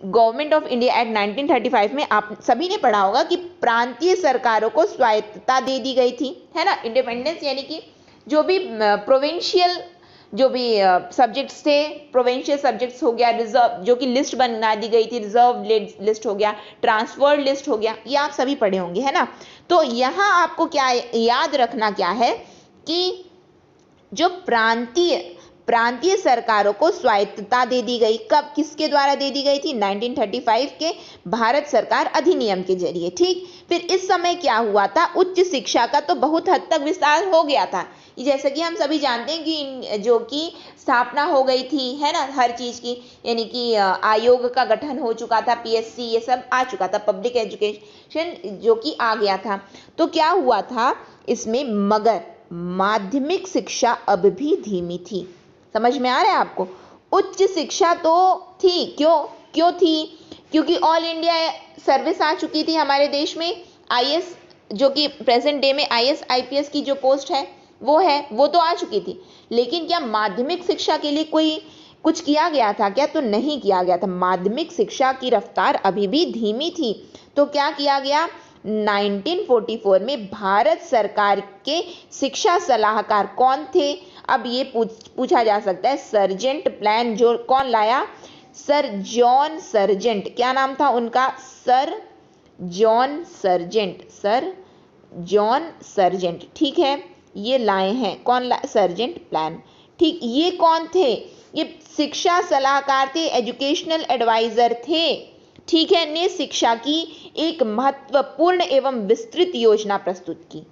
गवर्नमेंट ऑफ इंडिया एक्ट 1935 में आप सभी ने पढ़ा होगा कि प्रांतीय सरकारों को स्वायत्तता दे दी गई थी, है ना, इंडिपेंडेंस। यानी कि जो भी प्रोविंशियल जो भी सब्जेक्ट्स थे, प्रोविंशियल सब्जेक्ट्स हो गया, रिजर्व जो कि लिस्ट बना दी गई थी, रिजर्व लिस्ट हो गया, ट्रांसफर्ड लिस्ट हो गया, ये आप सभी पढ़े होंगे, है ना। तो यहाँ आपको क्या याद रखना क्या है कि जो प्रांतीय सरकारों को स्वायत्तता दे दी गई, कब, किसके द्वारा दे दी गई थी? 1935 के भारत सरकार अधिनियम के जरिए। ठीक, फिर इस समय क्या हुआ था? उच्च शिक्षा का तो बहुत हद तक विस्तार हो गया था, जैसे कि हम सभी जानते हैं कि जो कि स्थापना हो गई थी, है ना, हर चीज की। यानी कि आयोग का गठन हो चुका था, पीएससी ये सब आ चुका था, पब्लिक एजुकेशन जो कि आ गया था। तो क्या हुआ था इसमें? मगर माध्यमिक शिक्षा अब भी धीमी थी। समझ में आ रहा है आपको? उच्च शिक्षा तो थी, क्यों थी? क्योंकि ऑल इंडिया सर्विस आ चुकी थी हमारे देश में। आईएएस जो कि प्रेजेंट डे में आईएएस आईपीएस की जो पोस्ट है वो तो आ चुकी थी। लेकिन क्या माध्यमिक शिक्षा के लिए कोई कुछ किया गया था क्या? तो नहीं किया गया था। माध्यमिक शिक्षा की रफ्तार अभी भी धीमी थी। तो क्या किया गया? 1944 में भारत सरकार के शिक्षा सलाहकार कौन थे? अब ये पूछा जा सकता है। सर्जेंट प्लान जो कौन लाया? Sir John sergeant. क्या नाम था उनका? Sir John sergeant. ठीक है, ये लाए हैं। कौन सर्जेंट प्लान। ठीक, ये कौन थे? ये शिक्षा सलाहकार थे, एजुकेशनल एडवाइजर थे। ठीक है, ने शिक्षा की एक महत्वपूर्ण एवं विस्तृत योजना प्रस्तुत की।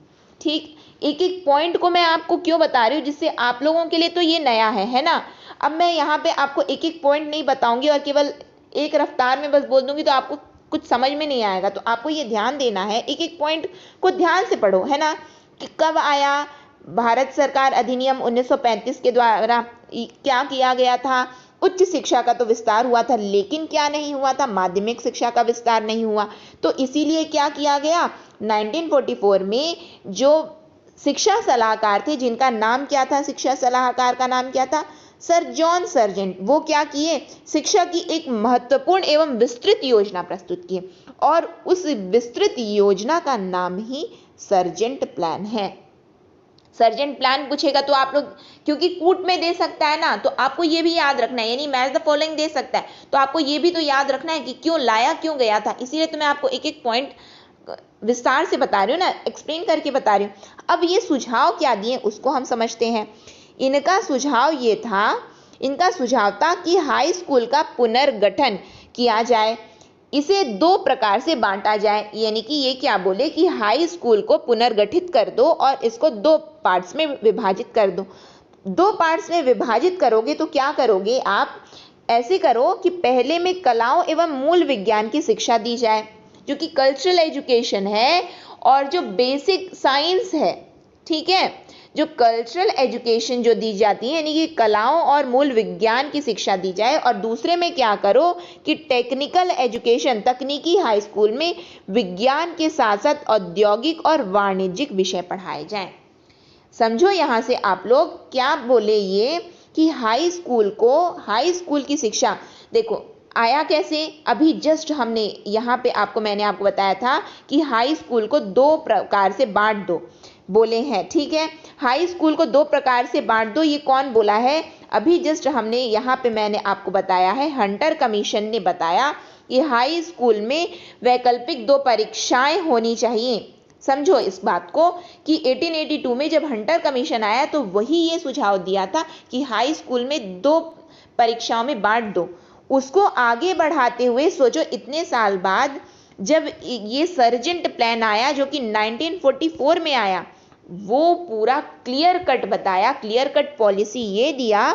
ठीक, एक एक पॉइंट को मैं आपको क्यों बता रही हूँ, जिससे आप लोगों के लिए तो ये नया है ना। अब मैं यहाँ पे आपको एक एक पॉइंट नहीं बताऊंगी और केवल एक रफ्तार में बस बोल दूंगी तो आपको कुछ समझ में नहीं आएगा। तो आपको ये ध्यान देना है, एक एक पॉइंट को ध्यान से पढ़ो, है ना। कि कब आया भारत सरकार अधिनियम 1935 के द्वारा, क्या किया गया था? उच्च शिक्षा का तो विस्तार हुआ था, लेकिन क्या नहीं हुआ था? माध्यमिक शिक्षा का विस्तार नहीं हुआ। तो इसीलिए क्या किया गया? 1944 में जो शिक्षा सलाहकार थे, जिनका नाम क्या था? शिक्षा सलाहकार का नाम क्या था? सर जॉन सर्जेंट वो क्या किए, शिक्षा की एक महत्वपूर्ण एवं विस्तृत योजना प्रस्तुत की और उस विस्तृत योजना का नाम ही सर्जेंट प्लान है। सर्जेंट प्लान पूछेगा तो आप लोग, क्योंकि कूट में दे सकता है ना, तो आपको ये भी याद रखना है, यानी मैच द फॉलोइंग दे सकता है, तो आपको ये भी तो याद रखना है कि क्यों लाया, क्यों गया था। इसीलिए तो मैं आपको एक एक पॉइंट विस्तार से बता रही हूँ ना, एक्सप्लेन करके बता रही हूँ। अब ये सुझाव क्या दिए उसको हम समझते हैं। इनका सुझाव था कि हाई स्कूल का पुनर्गठन किया जाए, इसे दो प्रकार से बांटा जाए, यानी कि ये क्या बोले कि हाई स्कूल को पुनर्गठित कर दो और इसको दो पार्ट्स में विभाजित कर दो। दो पार्ट्स में विभाजित करोगे तो क्या करोगे आप, ऐसे करो कि पहले में कलाओं एवं मूल विज्ञान की शिक्षा दी जाए, जो कि कल्चरल एजुकेशन है, और जो बेसिक साइंस है, ठीक है, जो कल्चरल एजुकेशन जो दी जाती है यानी कि कलाओं और मूल विज्ञान की शिक्षा दी जाए। और दूसरे में क्या करो कि टेक्निकल एजुकेशन, तकनीकी हाई स्कूल में विज्ञान के साथ साथ औद्योगिक और वाणिज्यिक विषय पढ़ाए जाएं। समझो यहां से आप लोग क्या बोले, ये कि हाई स्कूल की शिक्षा देखो आया कैसे, अभी जस्ट हमने यहाँ पे मैंने आपको बताया था कि हाई स्कूल को दो प्रकार से बांट दो बोले हैं, ठीक है, हाई स्कूल को दो प्रकार से बांट दो, ये कौन बोला है, अभी जस्ट हमने यहाँ पे मैंने आपको बताया है, हंटर कमीशन ने बताया कि हाई स्कूल में वैकल्पिक दो परीक्षाएं होनी चाहिए। समझो इस बात को कि 1882 में जब हंटर कमीशन आया तो वही ये सुझाव दिया था कि हाई स्कूल में दो परीक्षाओं में बांट दो। उसको आगे बढ़ाते हुए सोचो इतने साल बाद जब ये सर्जेंट प्लान आया जो कि 1944 में आया, वो पूरा क्लियर कट बताया, क्लियर कट पॉलिसी ये दिया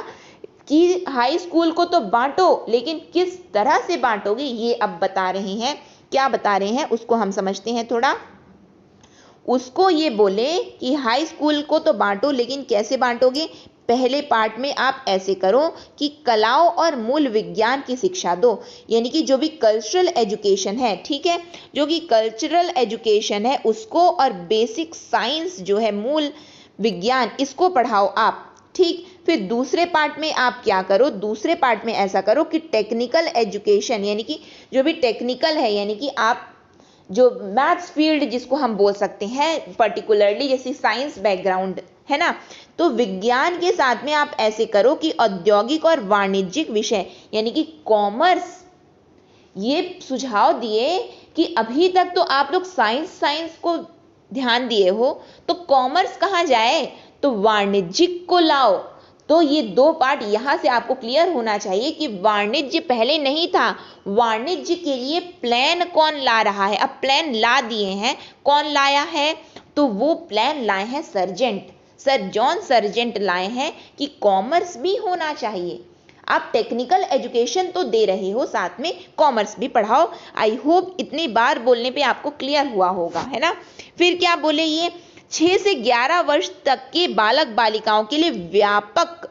कि हाई स्कूल को तो बांटो, लेकिन किस तरह से बांटोगे ये अब बता रहे हैं। क्या बता रहे हैं उसको हम समझते हैं थोड़ा। उसको ये बोले कि हाई स्कूल को तो बांटो, लेकिन कैसे बांटोगे, पहले पार्ट में आप ऐसे करो कि कलाओं और मूल विज्ञान की शिक्षा दो, यानी कि जो भी कल्चरल एजुकेशन है, ठीक है, जो कि कल्चरल एजुकेशन है उसको, और बेसिक साइंस जो है मूल विज्ञान, इसको पढ़ाओ आप, ठीक। फिर दूसरे पार्ट में आप क्या करो, दूसरे पार्ट में ऐसा करो कि टेक्निकल एजुकेशन, यानी कि जो भी टेक्निकल है, यानी कि आप जो मैथ्स फील्ड जिसको हम बोल सकते हैं पर्टिकुलरली, जैसे साइंस बैकग्राउंड है ना, तो विज्ञान के साथ में आप ऐसे करो कि औद्योगिक और वाणिज्यिक विषय यानी कि कॉमर्स, ये सुझाव दिए कि अभी तक तो आप लोग साइंस को ध्यान दिए हो, तो कॉमर्स कहाँ जाए, तो वाणिज्यिक को लाओ। तो ये दो पार्ट यहां से आपको क्लियर होना चाहिए कि वाणिज्य पहले नहीं था, वाणिज्य के लिए प्लान कौन ला रहा है, अब प्लान ला दिए हैं, कौन लाया है, तो वो प्लान लाए हैं सर जॉन सर्जेंट लाए हैं कि कॉमर्स भी होना चाहिए। आप टेक्निकल एजुकेशन तो दे रहे हो, साथ में कॉमर्स भी पढ़ाओ। आई होप इतनी बार बोलने पे आपको क्लियर हुआ होगा, है ना। फिर क्या बोले, ये 6 से 11 वर्ष तक के बालक बालिकाओं के लिए व्यापक,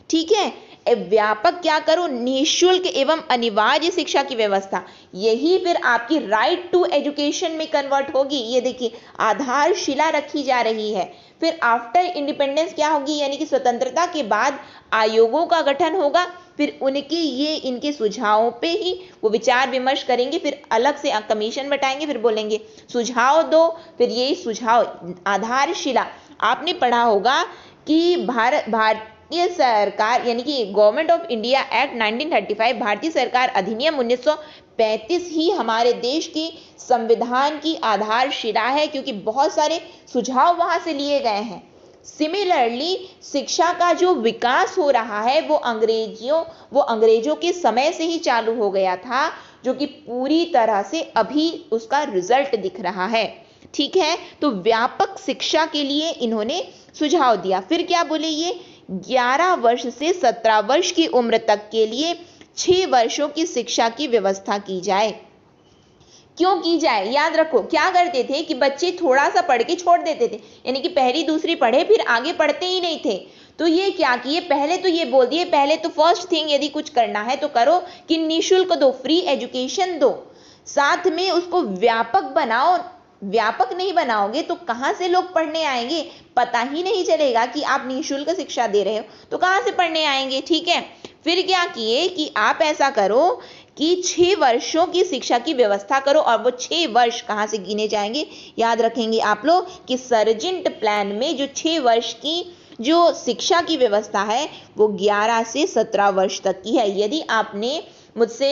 ठीक है, व्यापक क्या करो, निःशुल्क एवं अनिवार्य शिक्षा की व्यवस्था, यही फिर आपकी राइट टू एजुकेशन में कन्वर्ट होगी। ये देखिए आधारशिला रखी जा रही है। फिर आफ्टर इंडिपेंडेंस क्या होगी, यानी कि स्वतंत्रता के बाद आयोगों का गठन होगा, फिर इनके सुझावों पे ही वो विचार विमर्श करेंगे, फिर अलग से कमीशन बैठाएंगे, फिर बोलेंगे सुझाव दो, फिर यही सुझाव आधारशिला। आपने पढ़ा होगा कि भारतीय सरकार यानी कि गवर्नमेंट ऑफ इंडिया एक्ट 1935, भारतीय सरकार अधिनियम 1935 ही हमारे देश की संविधान की आधारशिला है, क्योंकि बहुत सारे सुझाव वहां से लिए गए हैं। सिमिलरली शिक्षा का जो विकास हो रहा है वो अंग्रेजों के समय से ही चालू हो गया था, जो कि पूरी तरह से अभी उसका रिजल्ट दिख रहा है, ठीक है। तो व्यापक शिक्षा के लिए इन्होंने सुझाव दिया। फिर क्या बोले, ये 11 वर्ष से 17 वर्ष की उम्र तक के लिए 6 वर्षों की शिक्षा की व्यवस्था की जाए। क्यों की जाए, याद रखो क्या करते थे कि बच्चे थोड़ा सा पढ़ के छोड़ देते थे, यानी कि पहली दूसरी पढ़े फिर आगे पढ़ते ही नहीं थे। तो ये क्या किए, पहले तो ये बोल दिए, पहले तो फर्स्ट थिंग यदि कुछ करना है तो करो कि निःशुल्क दो, फ्री एजुकेशन दो, साथ में उसको व्यापक बनाओ, व्यापक नहीं बनाओगे तो कहाँ से लोग पढ़ने आएंगे, पता ही नहीं चलेगा कि आप निःशुल्क शिक्षा दे रहे हो तो कहाँ से पढ़ने आएंगे। ठीक है, फिर क्या किए कि आप ऐसा करो कि 6 वर्षों की शिक्षा की व्यवस्था करो, और वो 6 वर्ष कहाँ से गिने जाएंगे, याद रखेंगे आप लोग कि सर्जेंट प्लान में जो 6 वर्ष की जो शिक्षा की व्यवस्था है वो 11 से 17 वर्ष तक की है। यदि आपने मुझसे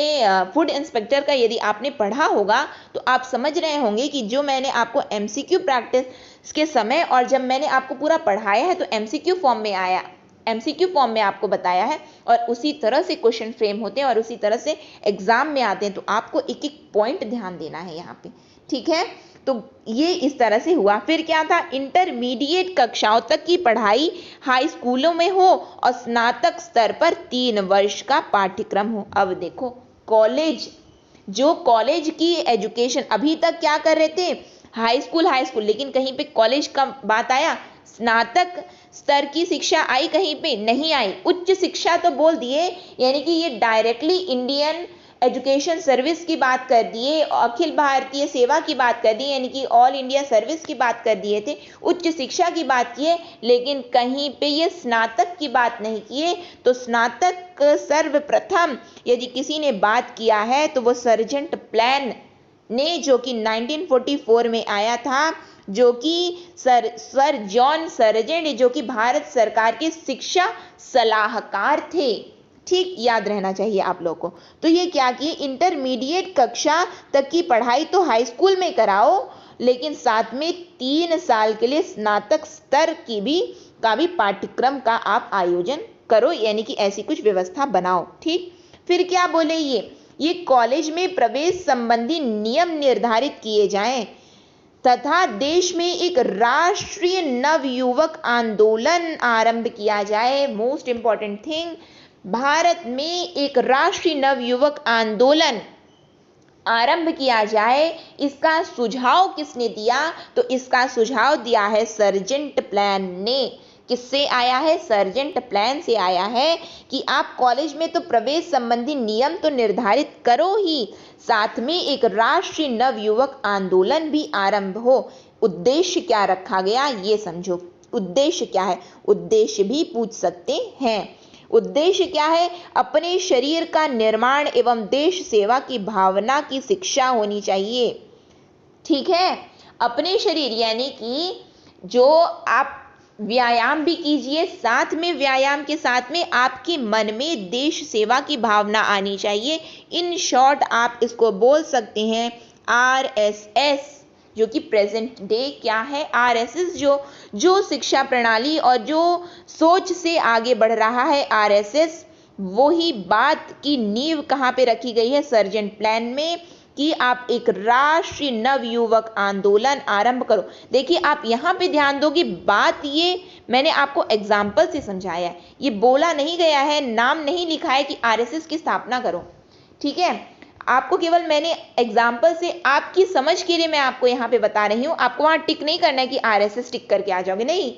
फूड इंस्पेक्टर का यदि आपने पढ़ा होगा तो आप समझ रहे होंगे कि जो मैंने आपको एमसीक्यू प्रैक्टिस के समय और जब मैंने आपको पूरा पढ़ाया है तो एमसीक्यू फॉर्म में आया, एमसीक्यू फॉर्म में आपको बताया है और उसी तरह से क्वेश्चन फ्रेम होते हैं और उसी तरह से एग्जाम में आते हैं। तो आपको एक एक पॉइंट ध्यान देना है यहाँ पे। ठीक है, तो ये इस तरह से हुआ। फिर क्या था, इंटरमीडिएट कक्षाओं तक की पढ़ाई हाई स्कूलों में हो और स्नातक स्तर पर 3 वर्ष का पाठ्यक्रम हो। अब देखो कॉलेज, जो कॉलेज की एजुकेशन अभी तक क्या कर रहे थे, हाई स्कूल, लेकिन कहीं पे कॉलेज का बात आया, स्नातक स्तर की शिक्षा आई, कहीं पे नहीं आई। उच्च शिक्षा तो बोल दिए, यानी कि ये डायरेक्टली इंडियन एजुकेशन सर्विस की बात कर दिए, अखिल भारतीय सेवा की बात कर दी, यानी कि ऑल इंडिया सर्विस की बात कर दिए थे, उच्च शिक्षा की बात किए, लेकिन कहीं पे ये स्नातक की बात नहीं किए। तो स्नातक सर्वप्रथम यदि किसी ने बात किया है तो वो सर्जेंट प्लान ने, जो कि 1944 में आया था, जो कि सर जॉन सर्जेंट, जो कि भारत सरकार के शिक्षा सलाहकार थे। ठीक, याद रहना चाहिए आप लोगों को। तो ये क्या किए, इंटरमीडिएट कक्षा तक की पढ़ाई तो हाई स्कूल में कराओ, लेकिन साथ में 3 साल के लिए स्नातक स्तर की भी पाठ्यक्रम का आप आयोजन करो, यानी कि ऐसी कुछ व्यवस्था बनाओ। ठीक, फिर क्या बोले, ये कॉलेज में प्रवेश संबंधी नियम निर्धारित किए जाएं तथा देश में एक राष्ट्रीय नवयुवक आंदोलन आरंभ किया जाए। मोस्ट इंपॉर्टेंट थिंग, भारत में एक राष्ट्रीय नवयुवक आंदोलन आरंभ किया जाए। इसका सुझाव किसने दिया, तो इसका सुझाव दिया है सर्जेंट प्लान ने। किससे आया है, सर्जेंट प्लान से आया है कि आप कॉलेज में तो प्रवेश संबंधी नियम तो निर्धारित करो ही, साथ में एक राष्ट्रीय नवयुवक आंदोलन भी आरंभ हो। उद्देश्य क्या रखा गया ये समझो, उद्देश्य क्या है, उद्देश्य भी पूछ सकते हैं। उद्देश्य क्या है, अपने शरीर का निर्माण एवं देश सेवा की भावना की शिक्षा होनी चाहिए। ठीक है, अपने शरीर यानी कि जो आप व्यायाम भी कीजिए, साथ में व्यायाम के साथ में आपके मन में देश सेवा की भावना आनी चाहिए। इन शॉर्ट आप इसको बोल सकते हैं आरएसएस, जो कि प्रेजेंट डे क्या है, आरएसएस जो शिक्षा प्रणाली और जो सोच से आगे बढ़ रहा है आरएसएस, वही बात की नींव कहाँ पे रखी गई है, सर्जेंट प्लान में, कि आप एक राष्ट्रीय नवयुवक आंदोलन आरंभ करो। देखिए आप यहाँ पे ध्यान दो कि बात ये मैंने आपको एग्जाम्पल से समझाया है, ये बोला नहीं गया है, नाम नहीं लिखा है कि आरएसएस की स्थापना करो। ठीक है, आपको केवल मैंने एग्जाम्पल से आपकी समझ के लिए मैं आपको यहाँ पे बता रही हूँ। आपको वहाँ टिक नहीं करना है कि आरएसएस टिक करके आ जाओगे, नहीं,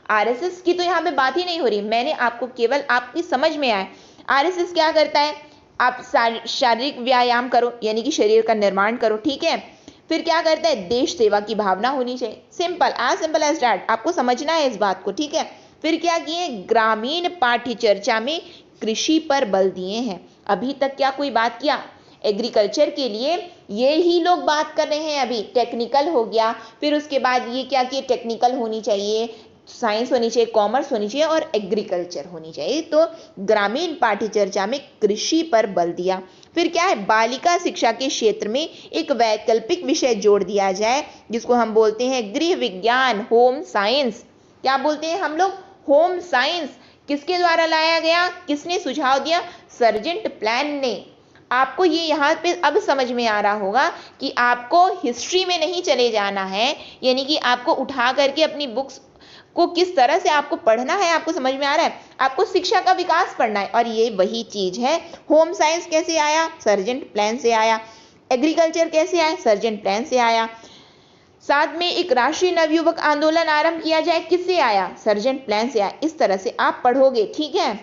आरएसएस की तो यहाँ पे बात ही नहीं हो रही। मैंने आपको केवल आपकी समझ में आए आरएसएस क्या करता है, आप शारीरिक व्यायाम करो, यानी कि शरीर का निर्माण करो। ठीक है, फिर क्या करता है, देश सेवा की भावना होनी चाहिए। सिंपल एज दैट, आपको समझना है इस बात को। ठीक है, फिर क्या किए, ग्रामीण पाठ्य चर्चा में कृषि पर बल दिए हैं। अभी तक क्या कोई बात किया, एग्रीकल्चर के लिए ये ही लोग बात कर रहे हैं। अभी टेक्निकल हो गया, फिर उसके बाद ये क्या किए, टेक्निकल होनी चाहिए, साइंस होनी चाहिए, कॉमर्स होनी चाहिए और एग्रीकल्चर होनी चाहिए। तो ग्रामीण पाठ्य चर्चा में कृषि पर बल दिया। फिर क्या है, बालिका शिक्षा के क्षेत्र में एक वैकल्पिक विषय जोड़ दिया जाए, जिसको हम बोलते हैं गृह विज्ञान, होम साइंस। क्या बोलते हैं हम लोग, होम साइंस। किसके द्वारा लाया गया, किसने सुझाव दिया, सर्जेंट प्लान ने। आपको ये यहाँ पे अब समझ में आ रहा होगा कि आपको हिस्ट्री में नहीं चले जाना है, यानी कि आपको उठा करके अपनी बुक्स को किस तरह से आपको पढ़ना है, आपको समझ में आ रहा है, आपको शिक्षा का विकास पढ़ना है। और ये वही चीज है। होम साइंस कैसे आया, सर्जेंट प्लान से आया। एग्रीकल्चर कैसे आया, सर्जेंट प्लान से आया। साथ में एक राष्ट्रीय नवयुवक आंदोलन आरंभ किया जाए, किससे आया, सर्जेंट प्लान से आया। इस तरह से आप पढ़ोगे। ठीक है,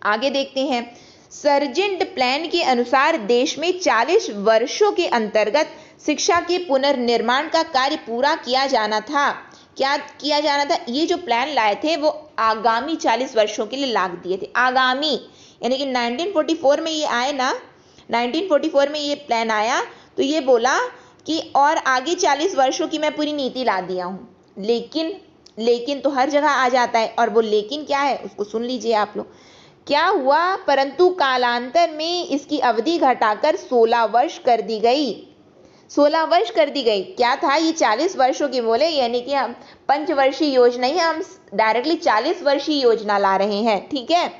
आगे देखते हैं। सर्जेंट प्लान के अनुसार देश में 40 वर्षों के अंतर्गत शिक्षा के पुनर्निर्माण का कार्य पूरा किया जाना था। क्या किया जाना था? ये जो प्लान लाए थे वो आगामी 40 वर्षों के लिए लाग दिए थे। आगामी यानी कि 1944 में ये आए ना, 1944 में ये प्लान आया तो ये बोला कि और आगे 40 वर्षों की मैं पूरी नीति ला दिया हूं। लेकिन तो हर जगह आ जाता है, और वो लेकिन क्या है उसको सुन लीजिए आप लोग। क्या हुआ? परंतु कालांतर में इसकी अवधि घटाकर 16 वर्ष कर दी गई। 16 वर्ष कर दी गई। क्या था? ये 40 वर्षों की बोले, यानी कि हम पंचवर्षीय योजना ही, हम डायरेक्टली 40 वर्षीय योजना ला रहे हैं, ठीक है।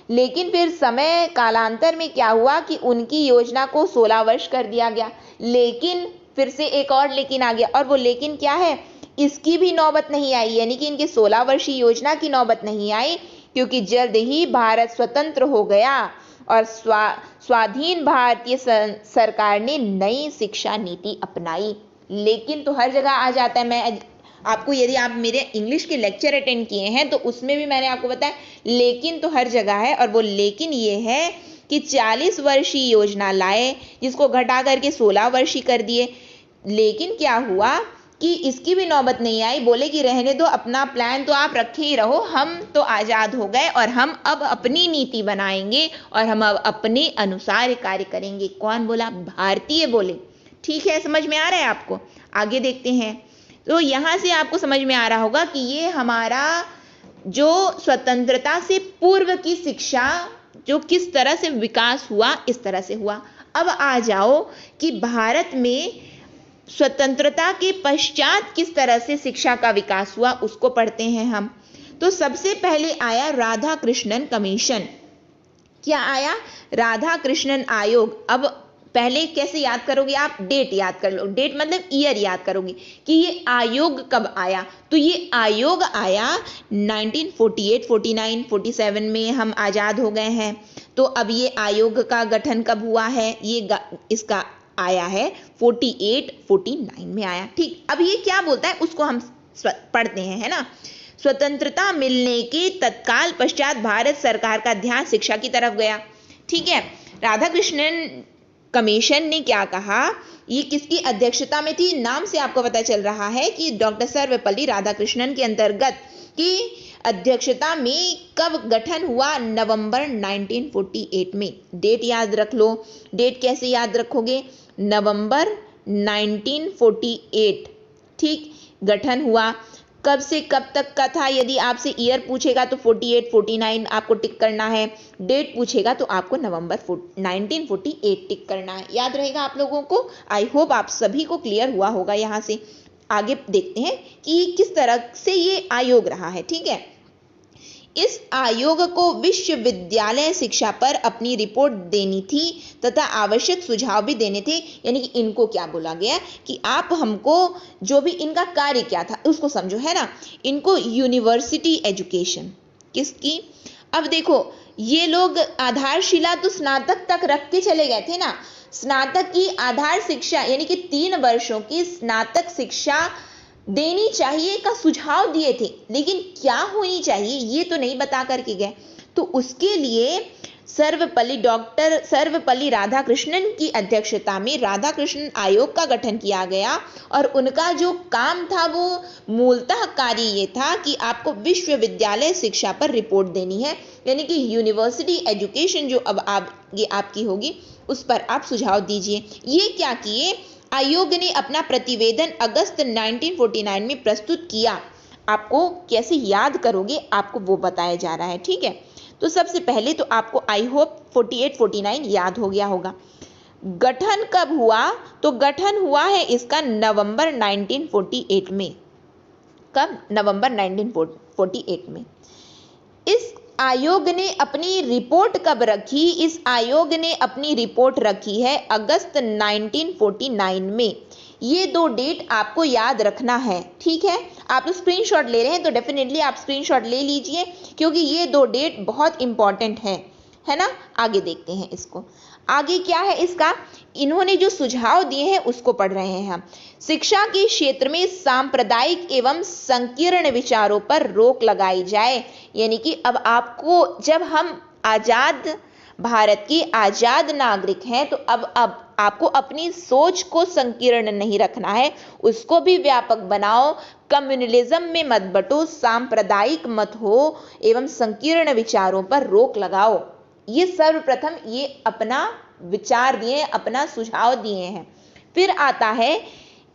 लेकिन फिर समय कालांतर में क्या हुआ कि उनकी योजना को 16 वर्ष कर दिया गया। लेकिन फिर से एक और लेकिन आ गया, और वो लेकिन क्या है? इसकी भी नौबत नहीं आई, यानी कि इनके 16 वर्षीय योजना की नौबत नहीं आई, क्योंकि जल्द ही भारत स्वतंत्र हो गया और स्वाधीन भारतीय सरकार ने नई शिक्षा नीति अपनाई। लेकिन तो हर जगह आ जाता है। मैं आपको, यदि आप मेरे इंग्लिश के लेक्चर अटेंड किए हैं तो उसमें भी मैंने आपको बताया लेकिन तो हर जगह है, और वो लेकिन ये है कि 40 वर्षीय योजना लाए जिसको घटा करके 16 वर्षीय कर दिए। लेकिन क्या हुआ कि इसकी भी नौबत नहीं आई, बोले कि रहने दो, अपना प्लान तो आप रखे ही रहो, हम तो आज़ाद हो गए और हम अब अपनी नीति बनाएंगे और हम अब अपने अनुसार कार्य करेंगे। कौन बोला? भारतीय बोले। ठीक है, समझ में आ रहा है आपको? आगे देखते हैं। तो यहाँ से आपको समझ में आ रहा होगा कि ये हमारा जो स्वतंत्रता से पूर्व की शिक्षा जो किस तरह से विकास हुआ, इस तरह से हुआ। अब आ जाओ कि भारत में स्वतंत्रता के पश्चात किस तरह से शिक्षा का विकास हुआ, उसको पढ़ते हैं हम। तो सबसे पहले आया राधाकृष्णन कमीशन। क्या आया? राधाकृष्णन आयोग। अब पहले कैसे याद करोगे आप? डेट याद कर लो। डेट मतलब ईयर याद करोगे कि ये आयोग कब आया। तो ये आयोग आया 1948, 49, 47 में हम आज़ाद हो गए हैं। तो अब ये आयोग का गठन कब हुआ है? ये इसका आया है 48, 49 में आया। ठीक, अब ये क्या बोलता है उसको हम पढ़ते हैं, है ना। स्वतंत्रता मिलने के तत्काल पश्चात भारत सरकार का ध्यान शिक्षा की तरफ गया। ठीक है, राधाकृष्णन कमीशन ने क्या कहा? ये किसकी अध्यक्षता में थी? नाम से आपको पता चल रहा है कि डॉक्टर सर्वपल्ली राधाकृष्णन के अंतर्गत की अध्यक्षता में कब गठन हुआ? नवंबर 1948 में। डेट याद रख लो। डेट कैसे याद रखोगे? नवंबर 1948। ठीक, गठन हुआ। कब से कब तक का था? यदि आपसे ईयर पूछेगा तो 48, 49 आपको टिक करना है। डेट पूछेगा तो आपको नवंबर 1948 टिक करना है। याद रहेगा आप लोगों को? आई होप आप सभी को क्लियर हुआ होगा। यहाँ से आगे देखते हैं कि किस तरह से ये आयोग रहा है। ठीक है, इस आयोग को विश्वविद्यालय शिक्षा पर अपनी रिपोर्ट देनी थी तथा आवश्यक सुझाव भी देने थे। यानी कि इनको क्या बोला गया कि आप हमको जो भी इनका कार्य क्या था उसको समझो, है ना। इनको यूनिवर्सिटी एजुकेशन किसकी? अब देखो, ये लोग आधारशिला तो स्नातक तक रख के चले गए थे ना। स्नातक की आधार शिक्षा यानी कि 3 वर्षों की स्नातक शिक्षा देनी चाहिए का सुझाव दिए थे, लेकिन क्या होनी चाहिए ये तो नहीं बता करके गए। तो उसके लिए डॉक्टर सर्वपल्ली राधाकृष्णन की अध्यक्षता में राधाकृष्णन आयोग का गठन किया गया, और उनका जो काम था वो मूलतः कार्य ये था कि आपको विश्वविद्यालय शिक्षा पर रिपोर्ट देनी है, यानी कि यूनिवर्सिटी एजुकेशन जो अब आगे आपकी होगी उस पर आप सुझाव दीजिए। ये क्या किए? आयोग ने अपना प्रतिवेदन अगस्त 1949 में प्रस्तुत किया। आपको कैसे याद करोगे आपको वो बताया जा रहा है। ठीक है, तो सबसे पहले तो आपको आई होप 48, 49 याद हो गया होगा। गठन कब हुआ? तो गठन हुआ है इसका नवंबर 1948 में। कब? नवंबर 1948 में। इस आयोग ने अपनी रिपोर्ट कब रखी? इस आयोग ने अपनी रिपोर्ट रखी है अगस्त 1949 में। ये 2 डेट आपको याद रखना है। ठीक है, आप स्क्रीनशॉट ले रहे हैं तो डेफिनेटली आप स्क्रीनशॉट ले लीजिए, क्योंकि ये 2 डेट बहुत इंपॉर्टेंट है ना। आगे देखते हैं इसको। आगे क्या है इसका? इन्होंने जो सुझाव दिए हैं उसको पढ़ रहे हैं हम। शिक्षा के क्षेत्र में सांप्रदायिक एवं संकीर्ण विचारों पर रोक लगाई जाए। यानी कि अब आपको, जब हम आजाद भारत के आजाद नागरिक हैं, तो अब आपको अपनी सोच को संकीर्ण नहीं रखना है, उसको भी व्यापक बनाओ, कम्युनलिज्म में मत बटो, सांप्रदायिक मत हो एवं संकीर्ण विचारों पर रोक लगाओ। ये सर्वप्रथम ये अपना विचार दिए, अपना सुझाव दिए हैं। फिर आता है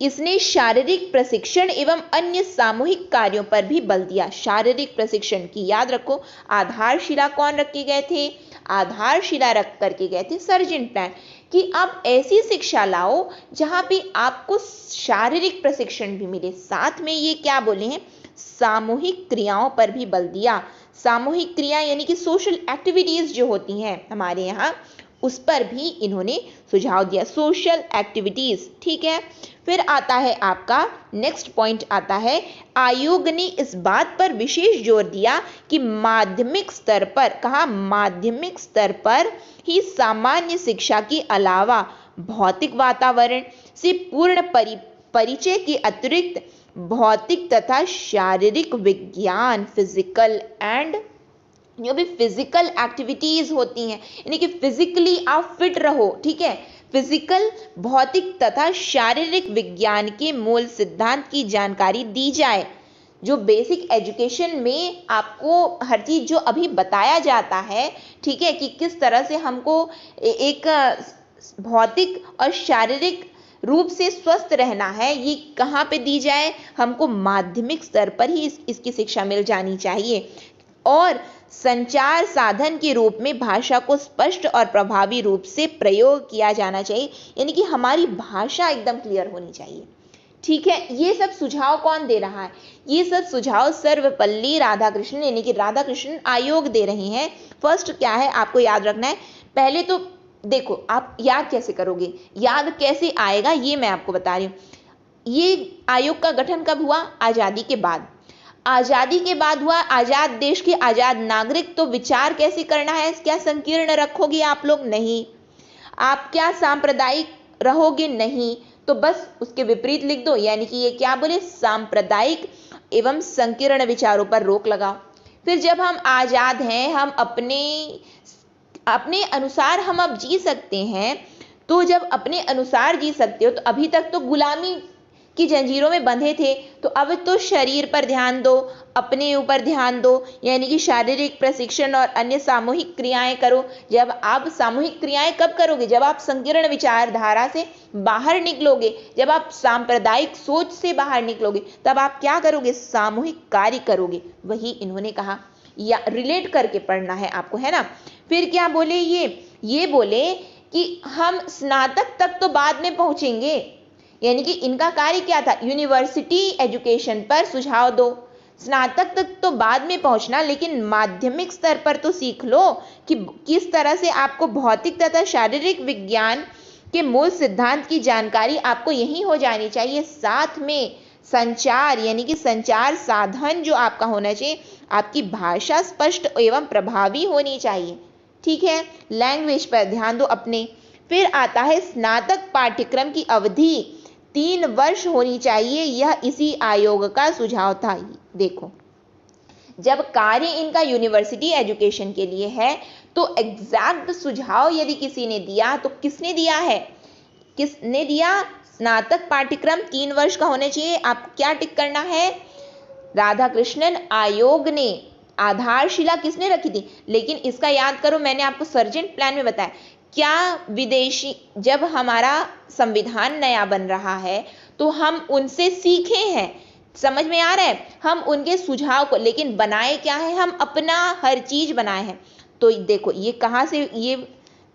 इसने शारीरिक प्रशिक्षण एवं अन्य सामूहिक कार्यों पर भी बल दिया। शारीरिक प्रशिक्षण की याद रखो, आधारशिला कौन रख के गए थे? आधारशिला रख करके गए थे सर्जेंट प्लान, कि आप ऐसी शिक्षा लाओ जहां पे आपको शारीरिक प्रशिक्षण भी मिले, साथ में ये क्या बोले हैं, सामूहिक क्रियाओं पर भी बल दिया। सामूहिक क्रिया यानी कि सोशल एक्टिविटीज जो होती हैं हमारे यहाँ, उस पर भी इन्होंने सुझाव दिया, सोशल एक्टिविटीज। ठीक है, फिर आता है आपका नेक्स्ट पॉइंट आता है, आयोग ने इस बात पर विशेष जोर दिया कि माध्यमिक स्तर पर, कहा माध्यमिक स्तर पर ही सामान्य शिक्षा के अलावा भौतिक वातावरण से पूर्ण परिचय के अतिरिक्त भौतिक तथा शारीरिक विज्ञान, फिजिकल एंड जो भी फिजिकल एक्टिविटीज होती हैं, यानी कि फिजिकली आप फिट रहो, ठीक है, फिजिकल, भौतिक तथा शारीरिक विज्ञान के मूल सिद्धांत की जानकारी दी जाए। जो बेसिक एजुकेशन में आपको हर चीज जो अभी बताया जाता है, ठीक है, कि किस तरह से हमको एक भौतिक और शारीरिक रूप से स्वस्थ रहना है, ये कहाँ पे दी जाए, हमको माध्यमिक स्तर पर ही इसकी शिक्षा मिल जानी चाहिए। और संचार साधन के रूप में भाषा को स्पष्ट और प्रभावी रूप से प्रयोग किया जाना चाहिए, यानी कि हमारी भाषा एकदम क्लियर होनी चाहिए। ठीक है, ये सब सुझाव कौन दे रहा है? ये सब सुझाव सर्वपल्ली राधाकृष्णन यानी कि राधाकृष्णन आयोग दे रहे हैं। फर्स्ट क्या है आपको याद रखना है, पहले तो देखो आप याद कैसे करोगे, याद कैसे आएगा ये मैं आपको बता रही हूँ। ये आयोग का गठन कब हुआ? आजादी के बाद। आजादी के बाद हुआ, आजाद देश के आजाद नागरिक, तो विचार कैसे करना है, क्या संकीर्ण रखोगे आप लोग? नहीं। आप क्या सांप्रदायिक रहोगे? नहीं। तो बस उसके विपरीत लिख दो, यानी कि ये क्या बोले, सांप्रदायिक एवं संकीर्ण विचारों पर रोक लगाओ। फिर जब हम आजाद हैं, हम अपने अनुसार हम अब जी सकते हैं, तो जब अपने अनुसार जी सकते हो, तो अभी तक तो गुलामी की जंजीरों में बंधे थे, तो अब तो शरीर पर ध्यान दो, अपने ऊपर ध्यान दो, यानी कि शारीरिक प्रशिक्षण और अन्य सामूहिक क्रियाएं करो। जब आप सामूहिक क्रियाएं कब करोगे? जब आप संकीर्ण विचारधारा से बाहर निकलोगे, जब आप सांप्रदायिक सोच से बाहर निकलोगे, तब आप क्या करोगे? सामूहिक कार्य करोगे। वही इन्होंने कहा, या रिलेट करके पढ़ना है आपको, है ना। फिर क्या बोले ये बोले कि हम स्नातक तक तो बाद में पहुंचेंगे, यानी कि इनका कार्य क्या था? यूनिवर्सिटी एजुकेशन पर सुझाव दो। स्नातक तक तो बाद में पहुंचना, लेकिन माध्यमिक स्तर पर तो सीख लो कि किस तरह से आपको भौतिक तथा शारीरिक विज्ञान के मूल सिद्धांत की जानकारी आपको यही हो जानी चाहिए। साथ में संचार, यानी कि संचार साधन जो आपका होना चाहिए, आपकी भाषा स्पष्ट एवं प्रभावी होनी चाहिए। ठीक है, लैंग्वेज पर ध्यान दो अपने। फिर आता है स्नातक पाठ्यक्रम की अवधि 3 वर्ष होनी चाहिए, यह इसी आयोग का सुझाव था। देखो, जब कार्य इनका यूनिवर्सिटी एजुकेशन के लिए है, तो एग्जैक्ट सुझाव यदि किसी ने दिया, तो किसने दिया है? किसने दिया? स्नातक पाठ्यक्रम 3 वर्ष का होना चाहिए। आप क्या टिक करना है? राधाकृष्णन आयोग ने। आधारशिला किसने रखी थी? लेकिन इसका याद करो, मैंने आपको सर्जेंट प्लान में बताया, क्या विदेशी, जब हमारा संविधान नया बन रहा है, तो हम उनसे सीखे हैं, समझ में आ रहा है, हम उनके सुझाव को, लेकिन बनाए क्या है? हम अपना हर चीज बनाए हैं। तो देखो ये कहाँ से, ये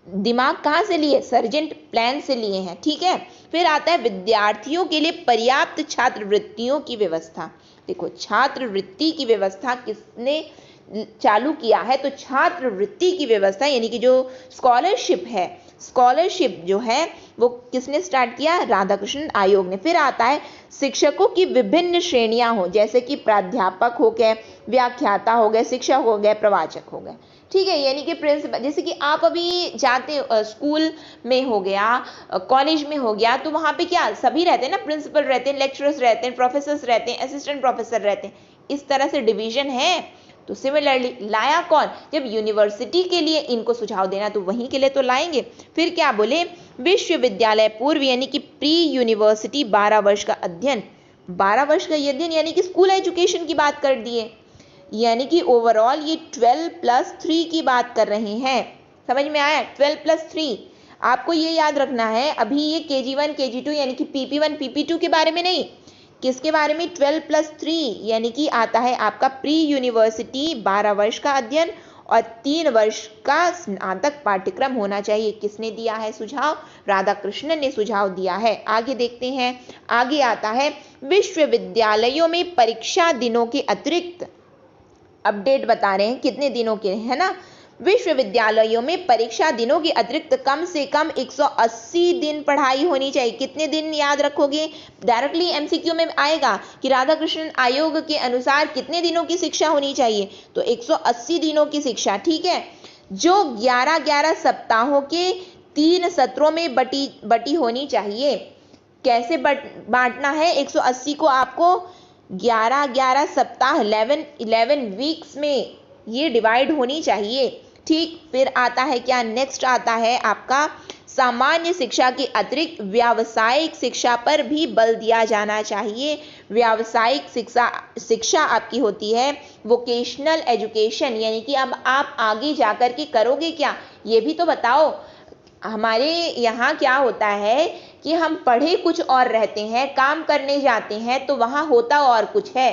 दिमाग कहाँ से लिए? सर्जेंट प्लान से लिए हैं। ठीक है, फिर आता है विद्यार्थियों के लिए पर्याप्त छात्रवृत्तियों की व्यवस्था। देखो, छात्रवृत्ति की व्यवस्था किसने चालू किया है? तो छात्रवृत्ति की व्यवस्था, यानी कि जो स्कॉलरशिप है, स्कॉलरशिप जो है वो किसने स्टार्ट किया? राधाकृष्णन आयोग ने। फिर आता है शिक्षकों की विभिन्न श्रेणियां हो, जैसे कि प्राध्यापक हो गए, व्याख्याता हो गए, शिक्षक हो गए, प्रवाचक हो गए। ठीक है, यानी कि प्रिंसिपल, जैसे कि आप अभी जाते स्कूल में हो गया, कॉलेज में हो गया, तो वहां पे क्या सभी रहते हैं ना, प्रिंसिपल रहते हैं, लेक्चरर्स रहते हैं, प्रोफेसर्स रहते हैं, असिस्टेंट प्रोफेसर रहते हैं, इस तरह से डिवीजन है। तो सिमिलरली लाया कौन, जब यूनिवर्सिटी के लिए इनको सुझाव देना तो वहीं के लिए तो लाएंगे। फिर क्या बोले, विश्वविद्यालय पूर्व यानी कि प्री यूनिवर्सिटी 12 वर्ष का अध्ययन, 12 वर्ष का अध्ययन यानी कि स्कूल एजुकेशन की बात कर दिए, यानी कि ओवरऑल ये 12+3 की बात कर रहे हैं। समझ में आया, 12+3। आपको ये याद रखना है, अभी ये KG1 KG2 यानी कि PP1 PP2 के बारे में नहीं, किसके बारे में, 12+3 यानी कि आता है आपका प्री यूनिवर्सिटी 12 वर्ष का अध्ययन और 3 वर्ष का स्नातक पाठ्यक्रम होना चाहिए। किसने दिया है सुझाव, राधाकृष्णन ने सुझाव दिया है। आगे देखते हैं, आगे आता है विश्वविद्यालयों में परीक्षा दिनों के अतिरिक्त, अपडेट बता रहे हैं कितने दिनों के, है ना, विश्वविद्यालयों में परीक्षा दिनों के अतिरिक्त कम से कम 180 दिन पढ़ाई होनी चाहिए। कितने दिन याद रखोगे, डायरेक्टली MCQ में आएगा कि राधाकृष्णन आयोग के अनुसार कितने दिनों की शिक्षा होनी चाहिए, तो 180 दिनों की शिक्षा, ठीक है, जो 11-11 सप्ताहों के 3 सत्रों में बटी होनी चाहिए। कैसे बांटना है 180 को, आपको 11-11 सप्ताह 11 वीक्स में ये डिवाइड होनी चाहिए, ठीक। फिर आता है क्या, नेक्स्ट आता है आपका सामान्य शिक्षा के अतिरिक्त व्यावसायिक शिक्षा पर भी बल दिया जाना चाहिए। व्यावसायिक शिक्षा आपकी होती है वोकेशनल एजुकेशन, यानी कि अब आप आगे जाकर के करोगे क्या, ये भी तो बताओ। हमारे यहाँ क्या होता है कि हम पढ़े कुछ और रहते हैं, काम करने जाते हैं तो वहाँ होता और कुछ है।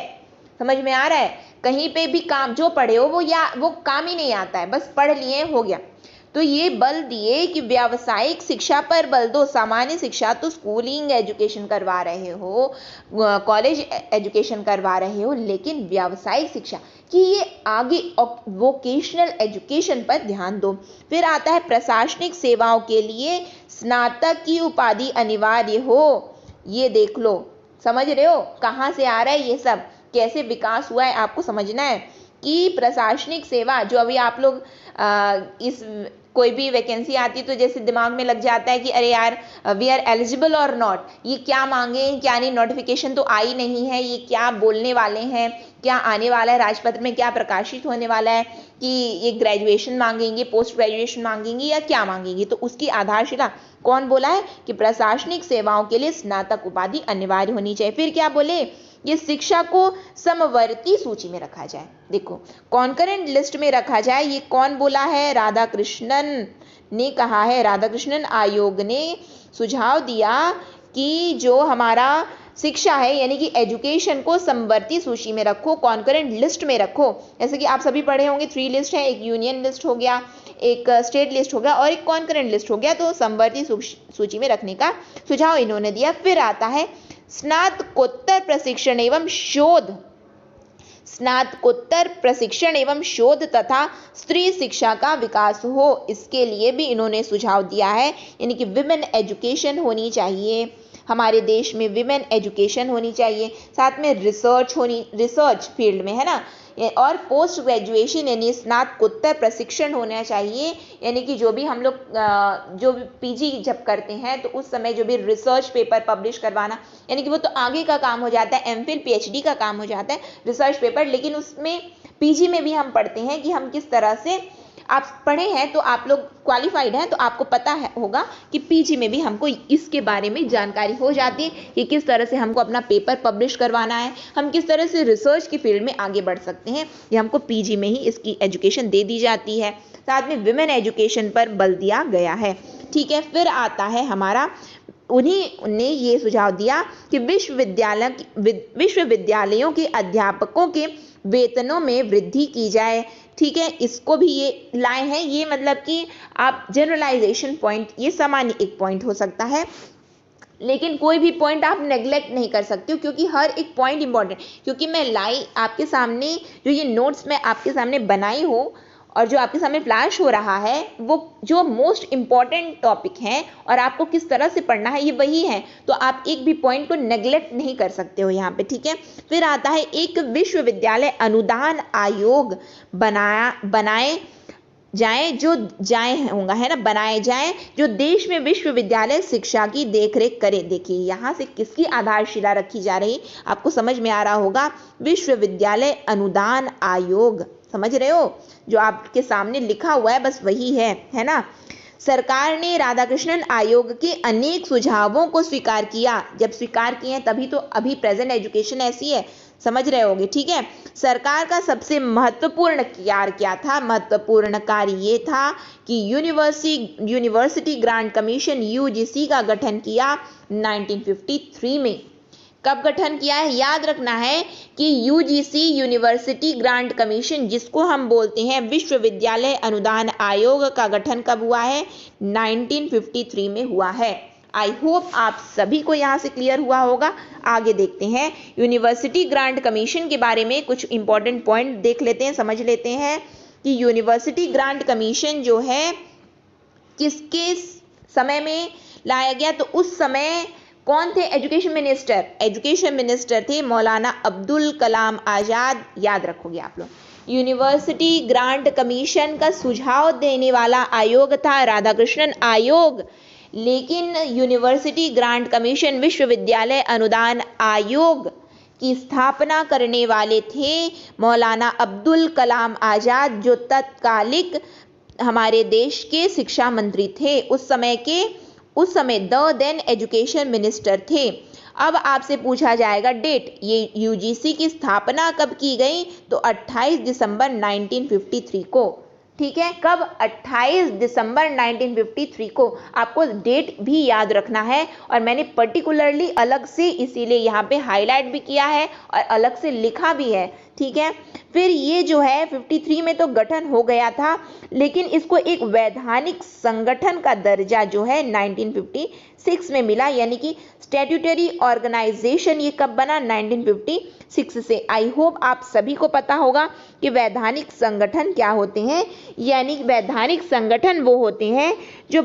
समझ में आ रहा है, कहीं पे भी काम जो पढ़े हो वो काम ही नहीं आता है, बस पढ़ लिए हो गया। तो ये बल दिए कि व्यावसायिक शिक्षा पर बल दो। सामान्य शिक्षा तो स्कूलिंग एजुकेशन करवा रहे हो, कॉलेज एजुकेशन करवा रहे हो, लेकिन व्यावसायिक शिक्षा कि ये आगे वोकेशनल एजुकेशन पर ध्यान दो। फिर आता है प्रशासनिक सेवाओं के लिए स्नातक की उपाधि अनिवार्य हो। ये देख लो, समझ रहे हो कहाँ से आ रहा है ये सब, कैसे विकास हुआ है, आपको समझना है कि प्रशासनिक सेवा जो अभी आप लोग इस कोई भी वैकेंसी आती है तो जैसे दिमाग में लग जाता है कि अरे यार वी आर एलिजिबल और नॉट, ये क्या मांगे क्या नहीं, नोटिफिकेशन तो आई नहीं है, ये क्या बोलने वाले हैं, क्या आने वाला है, राजपत्र में क्या प्रकाशित होने वाला है कि ये ग्रेजुएशन मांगेंगे, पोस्ट ग्रेजुएशन मांगेंगे या क्या मांगेंगे। तो उसकी आधारशिला कौन बोला है कि प्रशासनिक सेवाओं के लिए स्नातक उपाधि अनिवार्य होनी चाहिए। फिर क्या बोले, ये शिक्षा को समवर्ती सूची में रखा जाए। देखो कॉन्करेंट लिस्ट में रखा जाए, ये कौन बोला है, राधाकृष्णन ने कहा है। राधाकृष्णन आयोग ने सुझाव दिया कि जो हमारा शिक्षा है यानी कि एजुकेशन को समवर्ती सूची में रखो, कॉन्करेंट लिस्ट में रखो। जैसे कि आप सभी पढ़े होंगे 3 लिस्ट है, एक यूनियन लिस्ट हो गया, एक स्टेट लिस्ट हो गया और एक कॉन्करेंट लिस्ट हो गया। तो समवर्ती सूची में रखने का सुझाव इन्होंने दिया। फिर आता है स्नातकोत्तर प्रशिक्षण एवं शोध, स्नातकोत्तर प्रशिक्षण एवं शोध तथा स्त्री शिक्षा का विकास हो, इसके लिए भी इन्होंने सुझाव दिया है। यानी कि विमेन एजुकेशन होनी चाहिए, हमारे देश में विमेन एजुकेशन होनी चाहिए, साथ में रिसर्च फील्ड में, है ना, और पोस्ट ग्रेजुएशन यानी स्नातकोत्तर प्रशिक्षण होना चाहिए। यानी कि जो भी हम लोग जो PG जब करते हैं तो उस समय जो भी रिसर्च पेपर पब्लिश करवाना, यानी कि वो तो आगे का काम हो जाता है, MPhil PhD का काम हो जाता है रिसर्च पेपर, लेकिन उसमें PG में भी हम पढ़ते हैं कि हम किस तरह से, आप पढ़े हैं तो आप लोग क्वालिफाइड हैं तो आपको पता है होगा कि PG में भी हमको इसके बारे में जानकारी हो जाती है कि किस तरह से हमको अपना पेपर पब्लिश करवाना है, हम किस तरह से रिसर्च की फील्ड में आगे बढ़ सकते हैं, ये हमको PG में ही इसकी एजुकेशन दे दी जाती है। साथ में विमेन एजुकेशन पर बल दिया गया है, ठीक है। फिर आता है हमारा, उन्हीं ने ये सुझाव दिया कि विश्वविद्यालयों के अध्यापकों के वेतनों में वृद्धि की जाए, ठीक है। इसको भी ये लाए हैं, ये मतलब कि आप जनरलाइजेशन पॉइंट, ये सामान्य एक पॉइंट हो सकता है, लेकिन कोई भी पॉइंट आप नेग्लेक्ट नहीं कर सकते हो क्योंकि हर एक पॉइंट इंपॉर्टेंट, क्योंकि मैं लाई आपके सामने जो ये नोट्स मैं आपके सामने बनाई हूँ और जो आपके सामने फ्लैश हो रहा है वो जो मोस्ट इंपॉर्टेंट टॉपिक हैं और आपको किस तरह से पढ़ना है ये वही है, तो आप एक भी पॉइंट को नेग्लेक्ट नहीं कर सकते हो यहाँ पे, ठीक है। फिर आता है एक विश्वविद्यालय अनुदान आयोग बनाए जाएं जो देश में विश्वविद्यालय शिक्षा की देखरेख करे। देखिए यहाँ से किसकी आधारशिला रखी जा रही, आपको समझ में आ रहा होगा, विश्वविद्यालय अनुदान आयोग, समझ रहे हो? जो आपके सामने लिखा हुआ है बस वही है ना? सरकार ने राधाकृष्णन आयोग के अनेक सुझावों को स्वीकार किया। जब स्वीकार किए हैं तभी तो अभी प्रेजेंट एजुकेशन ऐसी है, समझ रहे होगे, ठीक है। सरकार का सबसे महत्वपूर्ण कार्य क्या था? महत्वपूर्ण कार्य ये था कि यूनिवर्सिटी ग्रांट कमीशन यूजीसी का गठन किया 1953 में। कब गठन किया है? याद रखना है कि यूजीसी यूनिवर्सिटी ग्रांट कमीशन, जिसको हम बोलते हैं विश्वविद्यालय अनुदान आयोग, का गठन कब हुआ है? 1953 में हुआ है। आई होप आप सभी को यहाँ से क्लियर हुआ होगा। आगे देखते हैं, यूनिवर्सिटी ग्रांट कमीशन के बारे में कुछ इंपॉर्टेंट पॉइंट देख लेते हैं, समझ लेते हैं कि यूनिवर्सिटी ग्रांट कमीशन जो है किसके समय में लाया गया। तो उस समय कौन थे एजुकेशन मिनिस्टर? एजुकेशन मिनिस्टर थे मौलाना अब्दुल कलाम आज़ाद। याद रखोगे आप लोग। यूनिवर्सिटी ग्रांट कमीशन का सुझाव देने वाला आयोग था राधाकृष्णन आयोग, लेकिन यूनिवर्सिटी ग्रांट कमीशन विश्वविद्यालय अनुदान आयोग की स्थापना करने वाले थे मौलाना अब्दुल कलाम आज़ाद, जो तत्कालिक हमारे देश के शिक्षा मंत्री थे। उस समय द देन एजुकेशन मिनिस्टर थे। अब आपसे पूछा जाएगा डेट, ये यूजीसी की स्थापना कब की गई? तो 28 दिसंबर 1953 को, ठीक है। कब? 28 दिसंबर 1953 को। आपको डेट भी याद रखना है और मैंने पर्टिकुलरली अलग से इसीलिए यहाँ पे हाईलाइट भी किया है और अलग से लिखा भी है, ठीक है। फिर ये जो है 53 में तो गठन हो गया था, लेकिन इसको एक वैधानिक संगठन का दर्जा जो है 1956 में मिला, यानी कि स्टैट्यूटरी ऑर्गेनाइजेशन ये कब बना? 1956 से। आई होप आप सभी को पता होगा कि वैधानिक संगठन क्या होते हैं। यानी वैधानिक संगठन वो होते हैं जो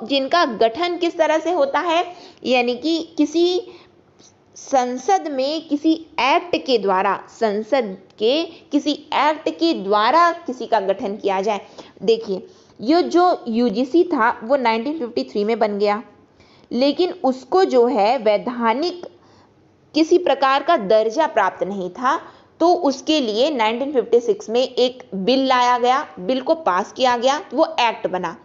जिनका गठन किस तरह से होता है, यानी कि किसी संसद में किसी एक्ट के द्वारा, संसद के किसी एक्ट के द्वारा किसी का गठन किया जाए। देखिए, ये जो यूजीसी था वो 1953 में बन गया, लेकिन उसको जो है वैधानिक किसी प्रकार का दर्जा प्राप्त नहीं था, तो उसके लिए 1956 में एक बिल लाया गया, बिल को पास किया गया, वो एक्ट बना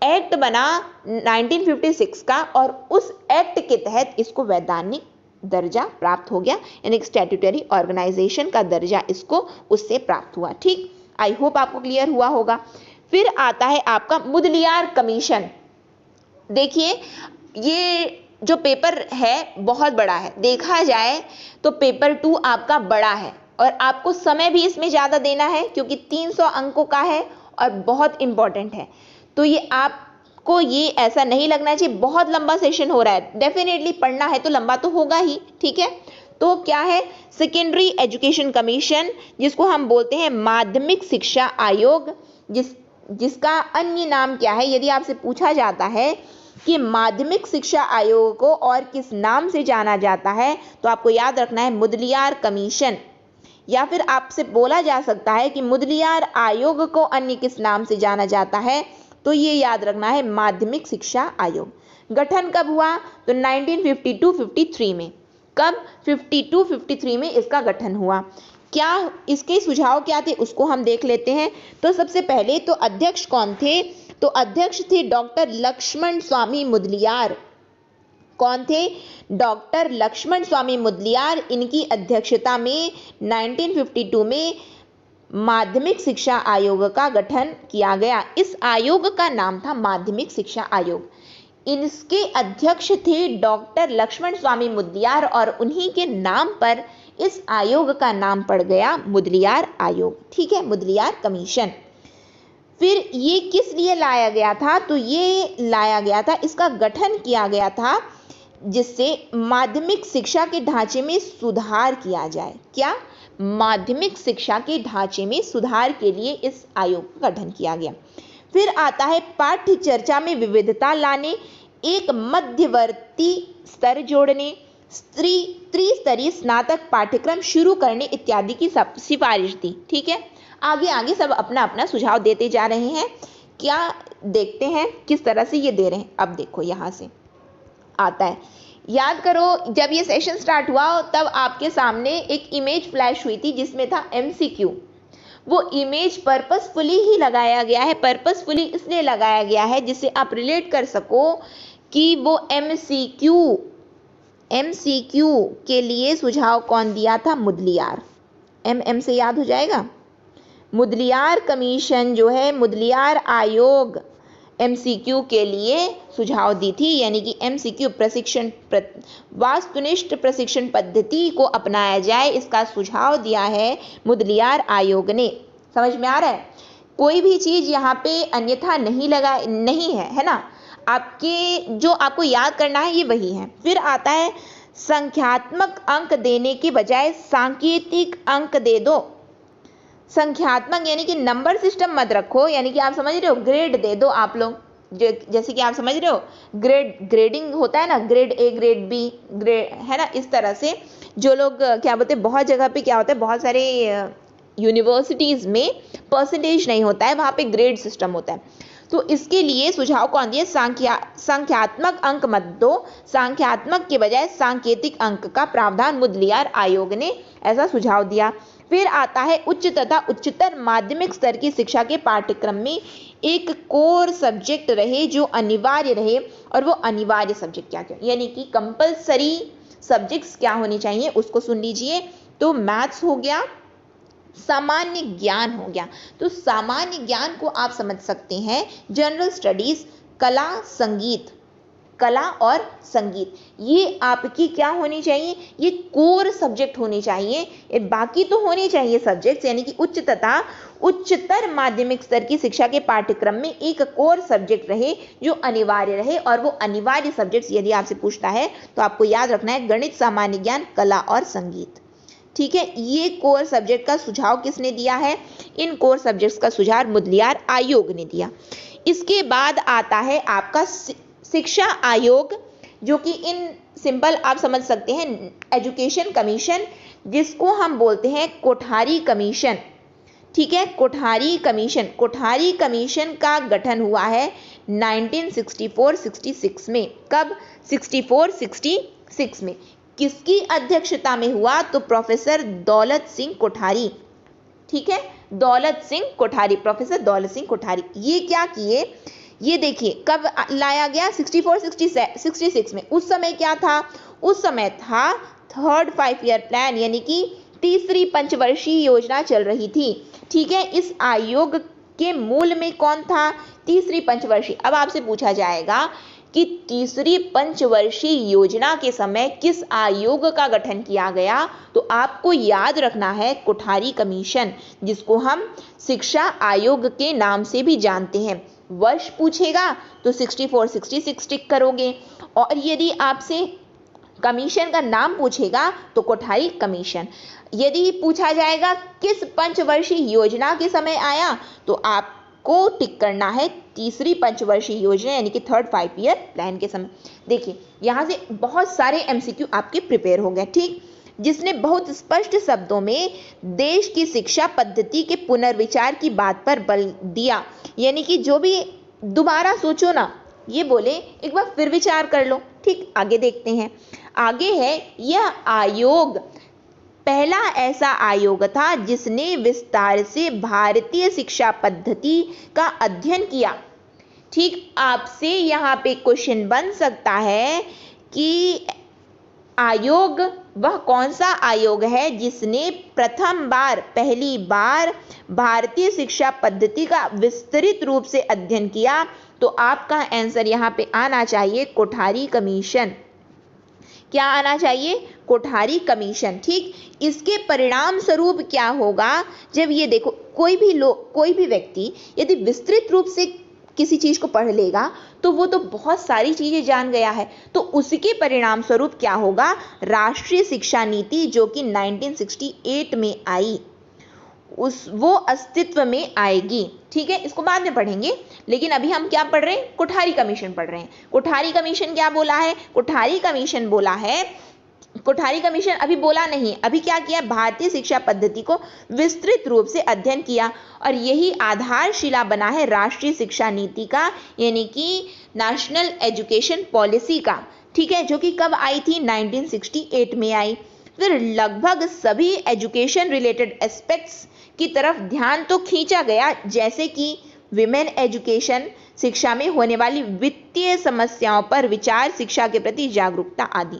1956 का, और उस एक्ट के तहत इसको वैधानिक दर्जा प्राप्त हो गया, यानी स्टैट्यूटरी ऑर्गेनाइजेशन का दर्जा इसको उससे प्राप्त हुआ। ठीक, आई होप आपको क्लियर हुआ होगा। फिर आता है आपका मुदलियार कमीशन। देखिए, ये जो पेपर है बहुत बड़ा है, देखा जाए तो पेपर 2 आपका बड़ा है और आपको समय भी इसमें ज़्यादा देना है क्योंकि 300 अंकों का है और बहुत इंपॉर्टेंट है। तो ये आपको ये ऐसा नहीं लगना चाहिए बहुत लंबा सेशन हो रहा है, डेफिनेटली पढ़ना है तो लंबा तो होगा ही, ठीक है। तो क्या है, सेकेंडरी एजुकेशन कमीशन, जिसको हम बोलते हैं माध्यमिक शिक्षा आयोग, जिसका अन्य नाम क्या है, यदि आपसे पूछा जाता है कि माध्यमिक शिक्षा आयोग को और किस नाम से जाना जाता है, तो आपको याद रखना है मुदलियार कमीशन, या फिर आपसे बोला जा सकता है कि मुदलियार आयोग को अन्य किस नाम से जाना जाता है, तो ये याद रखना है माध्यमिक शिक्षा आयोग। गठन कब हुआ, तो 1952-53 में। कब? 52-53 में इसका गठन हुआ। क्या इसके सुझाव क्या थे उसको हम देख लेते हैं। तो सबसे पहले तो अध्यक्ष कौन थे, तो अध्यक्ष थे डॉक्टर लक्ष्मण स्वामी मुदलियार। कौन थे? डॉक्टर लक्ष्मण स्वामी मुदलियार। इनकी अध्यक्षता में 1952 में माध्यमिक शिक्षा आयोग का गठन किया गया। इस आयोग का नाम था माध्यमिक शिक्षा आयोग। इसके अध्यक्ष थे डॉक्टर लक्ष्मण स्वामी मुदलियार और उन्हीं के नाम पर इस आयोग का नाम पड़ गया मुदलियार आयोग, ठीक है, मुदलियार कमीशन। फिर ये किस लिए लाया गया था, तो ये लाया गया था, इसका गठन किया गया था जिससे माध्यमिक शिक्षा के ढांचे में सुधार किया जाए। क्या? माध्यमिक शिक्षा के ढांचे में सुधार के लिए इस आयोग का गठन किया गया। फिर आता है पाठ्य चर्चा में विविधता लाने, एक मध्यवर्ती स्तर जोड़ने, त्रिस्तरीय स्नातक पाठ्यक्रम शुरू करने इत्यादि की सिफारिश दी। ठीक है, आगे आगे सब अपना अपना सुझाव देते जा रहे हैं। क्या देखते हैं किस तरह से ये दे रहे हैं। अब देखो यहाँ से आता है, याद करो जब ये सेशन स्टार्ट हुआ तब आपके सामने एक इमेज फ्लैश हुई थी जिसमें था MCQ, वो इमेज पर्पसफुली ही लगाया गया है। पर्पसफुली इसलिए लगाया गया है जिससे आप रिलेट कर सको कि वो एमसीक्यू के लिए सुझाव कौन दिया था? मुदलियार। एम से याद हो जाएगा। मुदलियार कमीशन जो है, मुदलियार आयोग एमसीक्यू के लिए सुझाव दी थी, यानी कि एमसीक्यू वास्तुनिष्ठ प्रशिक्षण पद्धति को अपनाया जाए, इसका सुझाव दिया है मुदलियार आयोग ने। समझ में आ रहा है? कोई भी चीज यहाँ पे अन्यथा नहीं है ना। आपके जो आपको याद करना है ये वही है। फिर आता है संख्यात्मक अंक देने के बजाय सांकेतिक अंक दे दो। संख्यात्मक यानी कि नंबर सिस्टम मत रखो, यानी कि आप समझ रहे हो, ग्रेड दे दो आप लोग। जैसे कि आप समझ रहे हो ग्रेडिंग होता है ना, grade A grade B grade, है ना। इस तरह से जो लोग क्या बोलते हैं, बहुत जगह पे क्या होता है, बहुत सारे यूनिवर्सिटीज में परसेंटेज नहीं होता है, वहाँ पे ग्रेड सिस्टम होता है। तो इसके लिए सुझाव कौन दिए? संख्यात्मक अंक मत दो, सांख्यात्मक के बजाय सांकेतिक अंक का प्रावधान मुदलियार आयोग ने ऐसा सुझाव दिया। फिर आता है उच्च तथा उच्चतर माध्यमिक स्तर की शिक्षा के पाठ्यक्रम में एक कोर सब्जेक्ट रहे जो अनिवार्य रहे। और वो अनिवार्य सब्जेक्ट क्या क्या, यानी कि कंपलसरी सब्जेक्ट्स क्या होनी चाहिए उसको सुन लीजिए। तो मैथ्स हो गया, सामान्य ज्ञान हो गया। तो सामान्य ज्ञान को आप समझ सकते हैं जनरल स्टडीज, कला और संगीत, ये आपकी क्या होनी चाहिए? ये कोर सब्जेक्ट होनी चाहिए। बाकी तो होने चाहिए सब्जेक्ट्स, यानी कि उच्च तथा उच्चतर माध्यमिक स्तर की शिक्षा के पाठ्यक्रम में एक कोर सब्जेक्ट रहे जो अनिवार्य रहे। और वो अनिवार्य सब्जेक्ट्स यदि आपसे पूछता है तो आपको याद रखना है गणित, सामान्य ज्ञान, कला और संगीत। ठीक है, ये कोर सब्जेक्ट का सुझाव किसने दिया है? इन कोर सब्जेक्ट्स का सुझाव मुदलियार आयोग ने दिया। इसके बाद आता है आपका शिक्षा आयोग, जो कि इन सिंपल आप समझ सकते हैं एजुकेशन कमीशन, जिसको हम बोलते हैं कोठारी कमीशन। ठीक है, कोठारी कमीशन का गठन हुआ है 1964-66 में। कब? 64-66 में। किसकी अध्यक्षता में हुआ? तो प्रोफेसर दौलत सिंह कोठारी। ठीक है, प्रोफेसर दौलत सिंह कोठारी। ये क्या किए? ये देखिए कब लाया गया? 64-66 में। उस समय क्या था? उस समय था थर्ड 5 ईयर प्लान, यानी कि तीसरी पंचवर्षीय योजना चल रही थी। ठीक है, इस आयोग के मूल में कौन था? तीसरी पंचवर्षीय। अब आपसे पूछा जाएगा कि तीसरी पंचवर्षीय योजना के समय किस आयोग का गठन किया गया? तो आपको याद रखना है कोठारी कमीशन, जिसको हम शिक्षा आयोग के नाम से भी जानते हैं। वर्ष पूछेगा तो 64-66 टिक करोगे, और यदि आपसे कमीशन का नाम पूछेगा तो कोठारी कमीशन। यदि पूछा जाएगा किस पंचवर्षीय योजना के समय आया, तो आपको टिक करना है तीसरी पंचवर्षीय योजना, यानी कि थर्ड 5 ईयर प्लान के समय। देखिए यहां से बहुत सारे एमसीक्यू आपके प्रिपेयर हो गए, ठीक, जिसने बहुत स्पष्ट शब्दों में देश की शिक्षा पद्धति के पुनर्विचार की बात पर बल दिया। यानी कि जो भी दोबारा सोचो ना, ये बोले एक बार फिर विचार कर लो। ठीक, आगे देखते हैं। आगे है, यह आयोग पहला ऐसा आयोग था जिसने विस्तार से भारतीय शिक्षा पद्धति का अध्ययन किया। ठीक, आपसे यहाँ पे क्वेश्चन बन सकता है कि आयोग वह कौन सा आयोग है जिसने पहली बार भारतीय शिक्षा पद्धति का विस्तृत रूप से अध्ययन किया? तो आपका आंसर यहाँ पे आना चाहिए कोठारी कमीशन। क्या आना चाहिए? कोठारी कमीशन। ठीक, इसके परिणाम स्वरूप क्या होगा? जब ये देखो, कोई भी व्यक्ति यदि विस्तृत रूप से किसी चीज को पढ़ लेगा तो वो तो बहुत सारी चीजें जान गया है। तो उसके परिणाम स्वरूप क्या होगा? राष्ट्रीय शिक्षा नीति जो कि 1968 में आई, वो अस्तित्व में आएगी। ठीक है, इसको बाद में पढ़ेंगे, लेकिन अभी हम क्या पढ़ रहे हैं? कोठारी कमीशन पढ़ रहे हैं। कोठारी कमीशन क्या बोला है? कोठारी कमीशन अभी बोला नहीं, अभी क्या किया? भारतीय शिक्षा पद्धति को विस्तृत रूप से अध्ययन किया, और यही आधारशिला बना है राष्ट्रीय शिक्षा नीति का, यानी कि नेशनल एजुकेशन पॉलिसी का। ठीक है, जो कि कब आई थी? 1968 में आई। फिर लगभग सभी एजुकेशन रिलेटेड एस्पेक्ट्स की तरफ ध्यान तो खींचा गया, जैसे कि विमेन एजुकेशन, शिक्षा में होने वाली वित्तीय समस्याओं पर विचार, शिक्षा के प्रति जागरूकता आदि।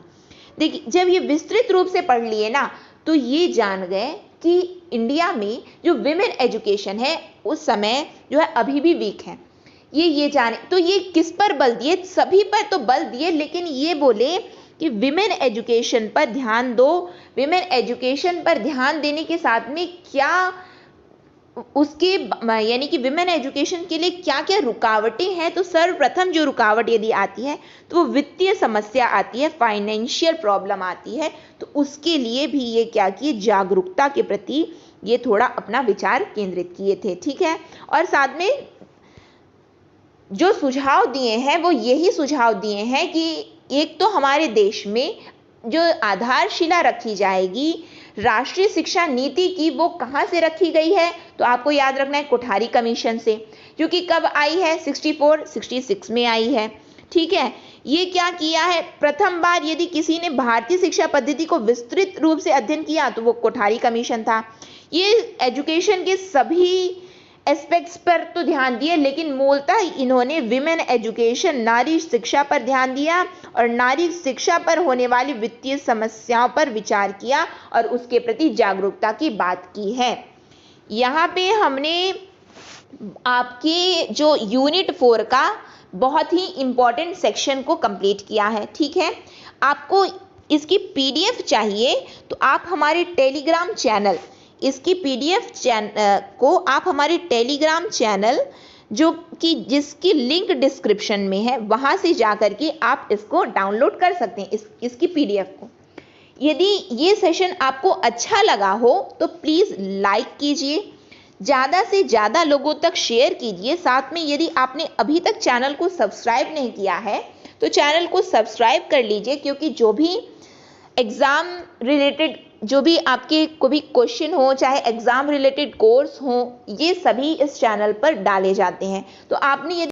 देखिए, जब ये विस्तृत रूप से पढ़ लिए ना, तो ये जान गए कि इंडिया में जो विमेन एजुकेशन है उस समय जो है अभी भी वीक है। ये जाने, तो ये किस पर बल दिए? सभी पर तो बल दिए, लेकिन ये बोले कि विमेन एजुकेशन पर ध्यान दो। विमेन एजुकेशन पर ध्यान देने के साथ में क्या उसके यानी कि विमेन एजुकेशन के लिए क्या क्या रुकावटें हैं? तो सर्वप्रथम जो रुकावट यदि आती है तो वो वित्तीय समस्या आती है, फाइनेंशियल प्रॉब्लम आती है। तो उसके लिए भी ये क्या किए, जागरूकता के प्रति ये थोड़ा अपना विचार केंद्रित किए थे। ठीक है, और साथ में जो सुझाव दिए हैं वो यही सुझाव दिए हैं कि एक तो हमारे देश में जो आधारशिला रखी जाएगी राष्ट्रीय शिक्षा नीति की, वो कहाँ से रखी गई है? तो आपको याद रखना है कोठारी कमीशन से, जो कि कब आई है? 64-66 में आई है। ठीक है, ये क्या किया है? प्रथम बार यदि किसी ने भारतीय शिक्षा पद्धति को विस्तृत रूप से अध्ययन किया तो वो कोठारी कमीशन था। ये एजुकेशन के सभी एस्पेक्ट्स पर तो ध्यान दिए, लेकिन मूलतः इन्होंने विमेन एजुकेशन, नारी शिक्षा पर ध्यान दिया और नारी शिक्षा पर होने वाली वित्तीय समस्याओं पर विचार किया और उसके प्रति जागरूकता की बात की है। यहाँ पे हमने आपके जो यूनिट 4 का बहुत ही इंपॉर्टेंट सेक्शन को कंप्लीट किया है। ठीक है, आपको इसकी पीडीएफ चाहिए तो आप हमारे टेलीग्राम चैनल, इसकी पीडीएफ को आप हमारे टेलीग्राम चैनल जो कि जिसकी लिंक डिस्क्रिप्शन में है वहां से जाकर के आप इसको डाउनलोड कर सकते हैं, इसकी पीडीएफ को। यदि ये सेशन आपको अच्छा लगा हो तो प्लीज़ लाइक कीजिए, ज़्यादा से ज़्यादा लोगों तक शेयर कीजिए। साथ में यदि आपने अभी तक चैनल को सब्सक्राइब नहीं किया है तो चैनल को सब्सक्राइब कर लीजिए, क्योंकि जो भी एग्ज़ाम रिलेटेड जो भी आपके को भी क्वेश्चन हो, चाहे एग्ज़ाम रिलेटेड कोर्स हो, ये सभी इस चैनल पर डाले जाते हैं। तो आपने यदि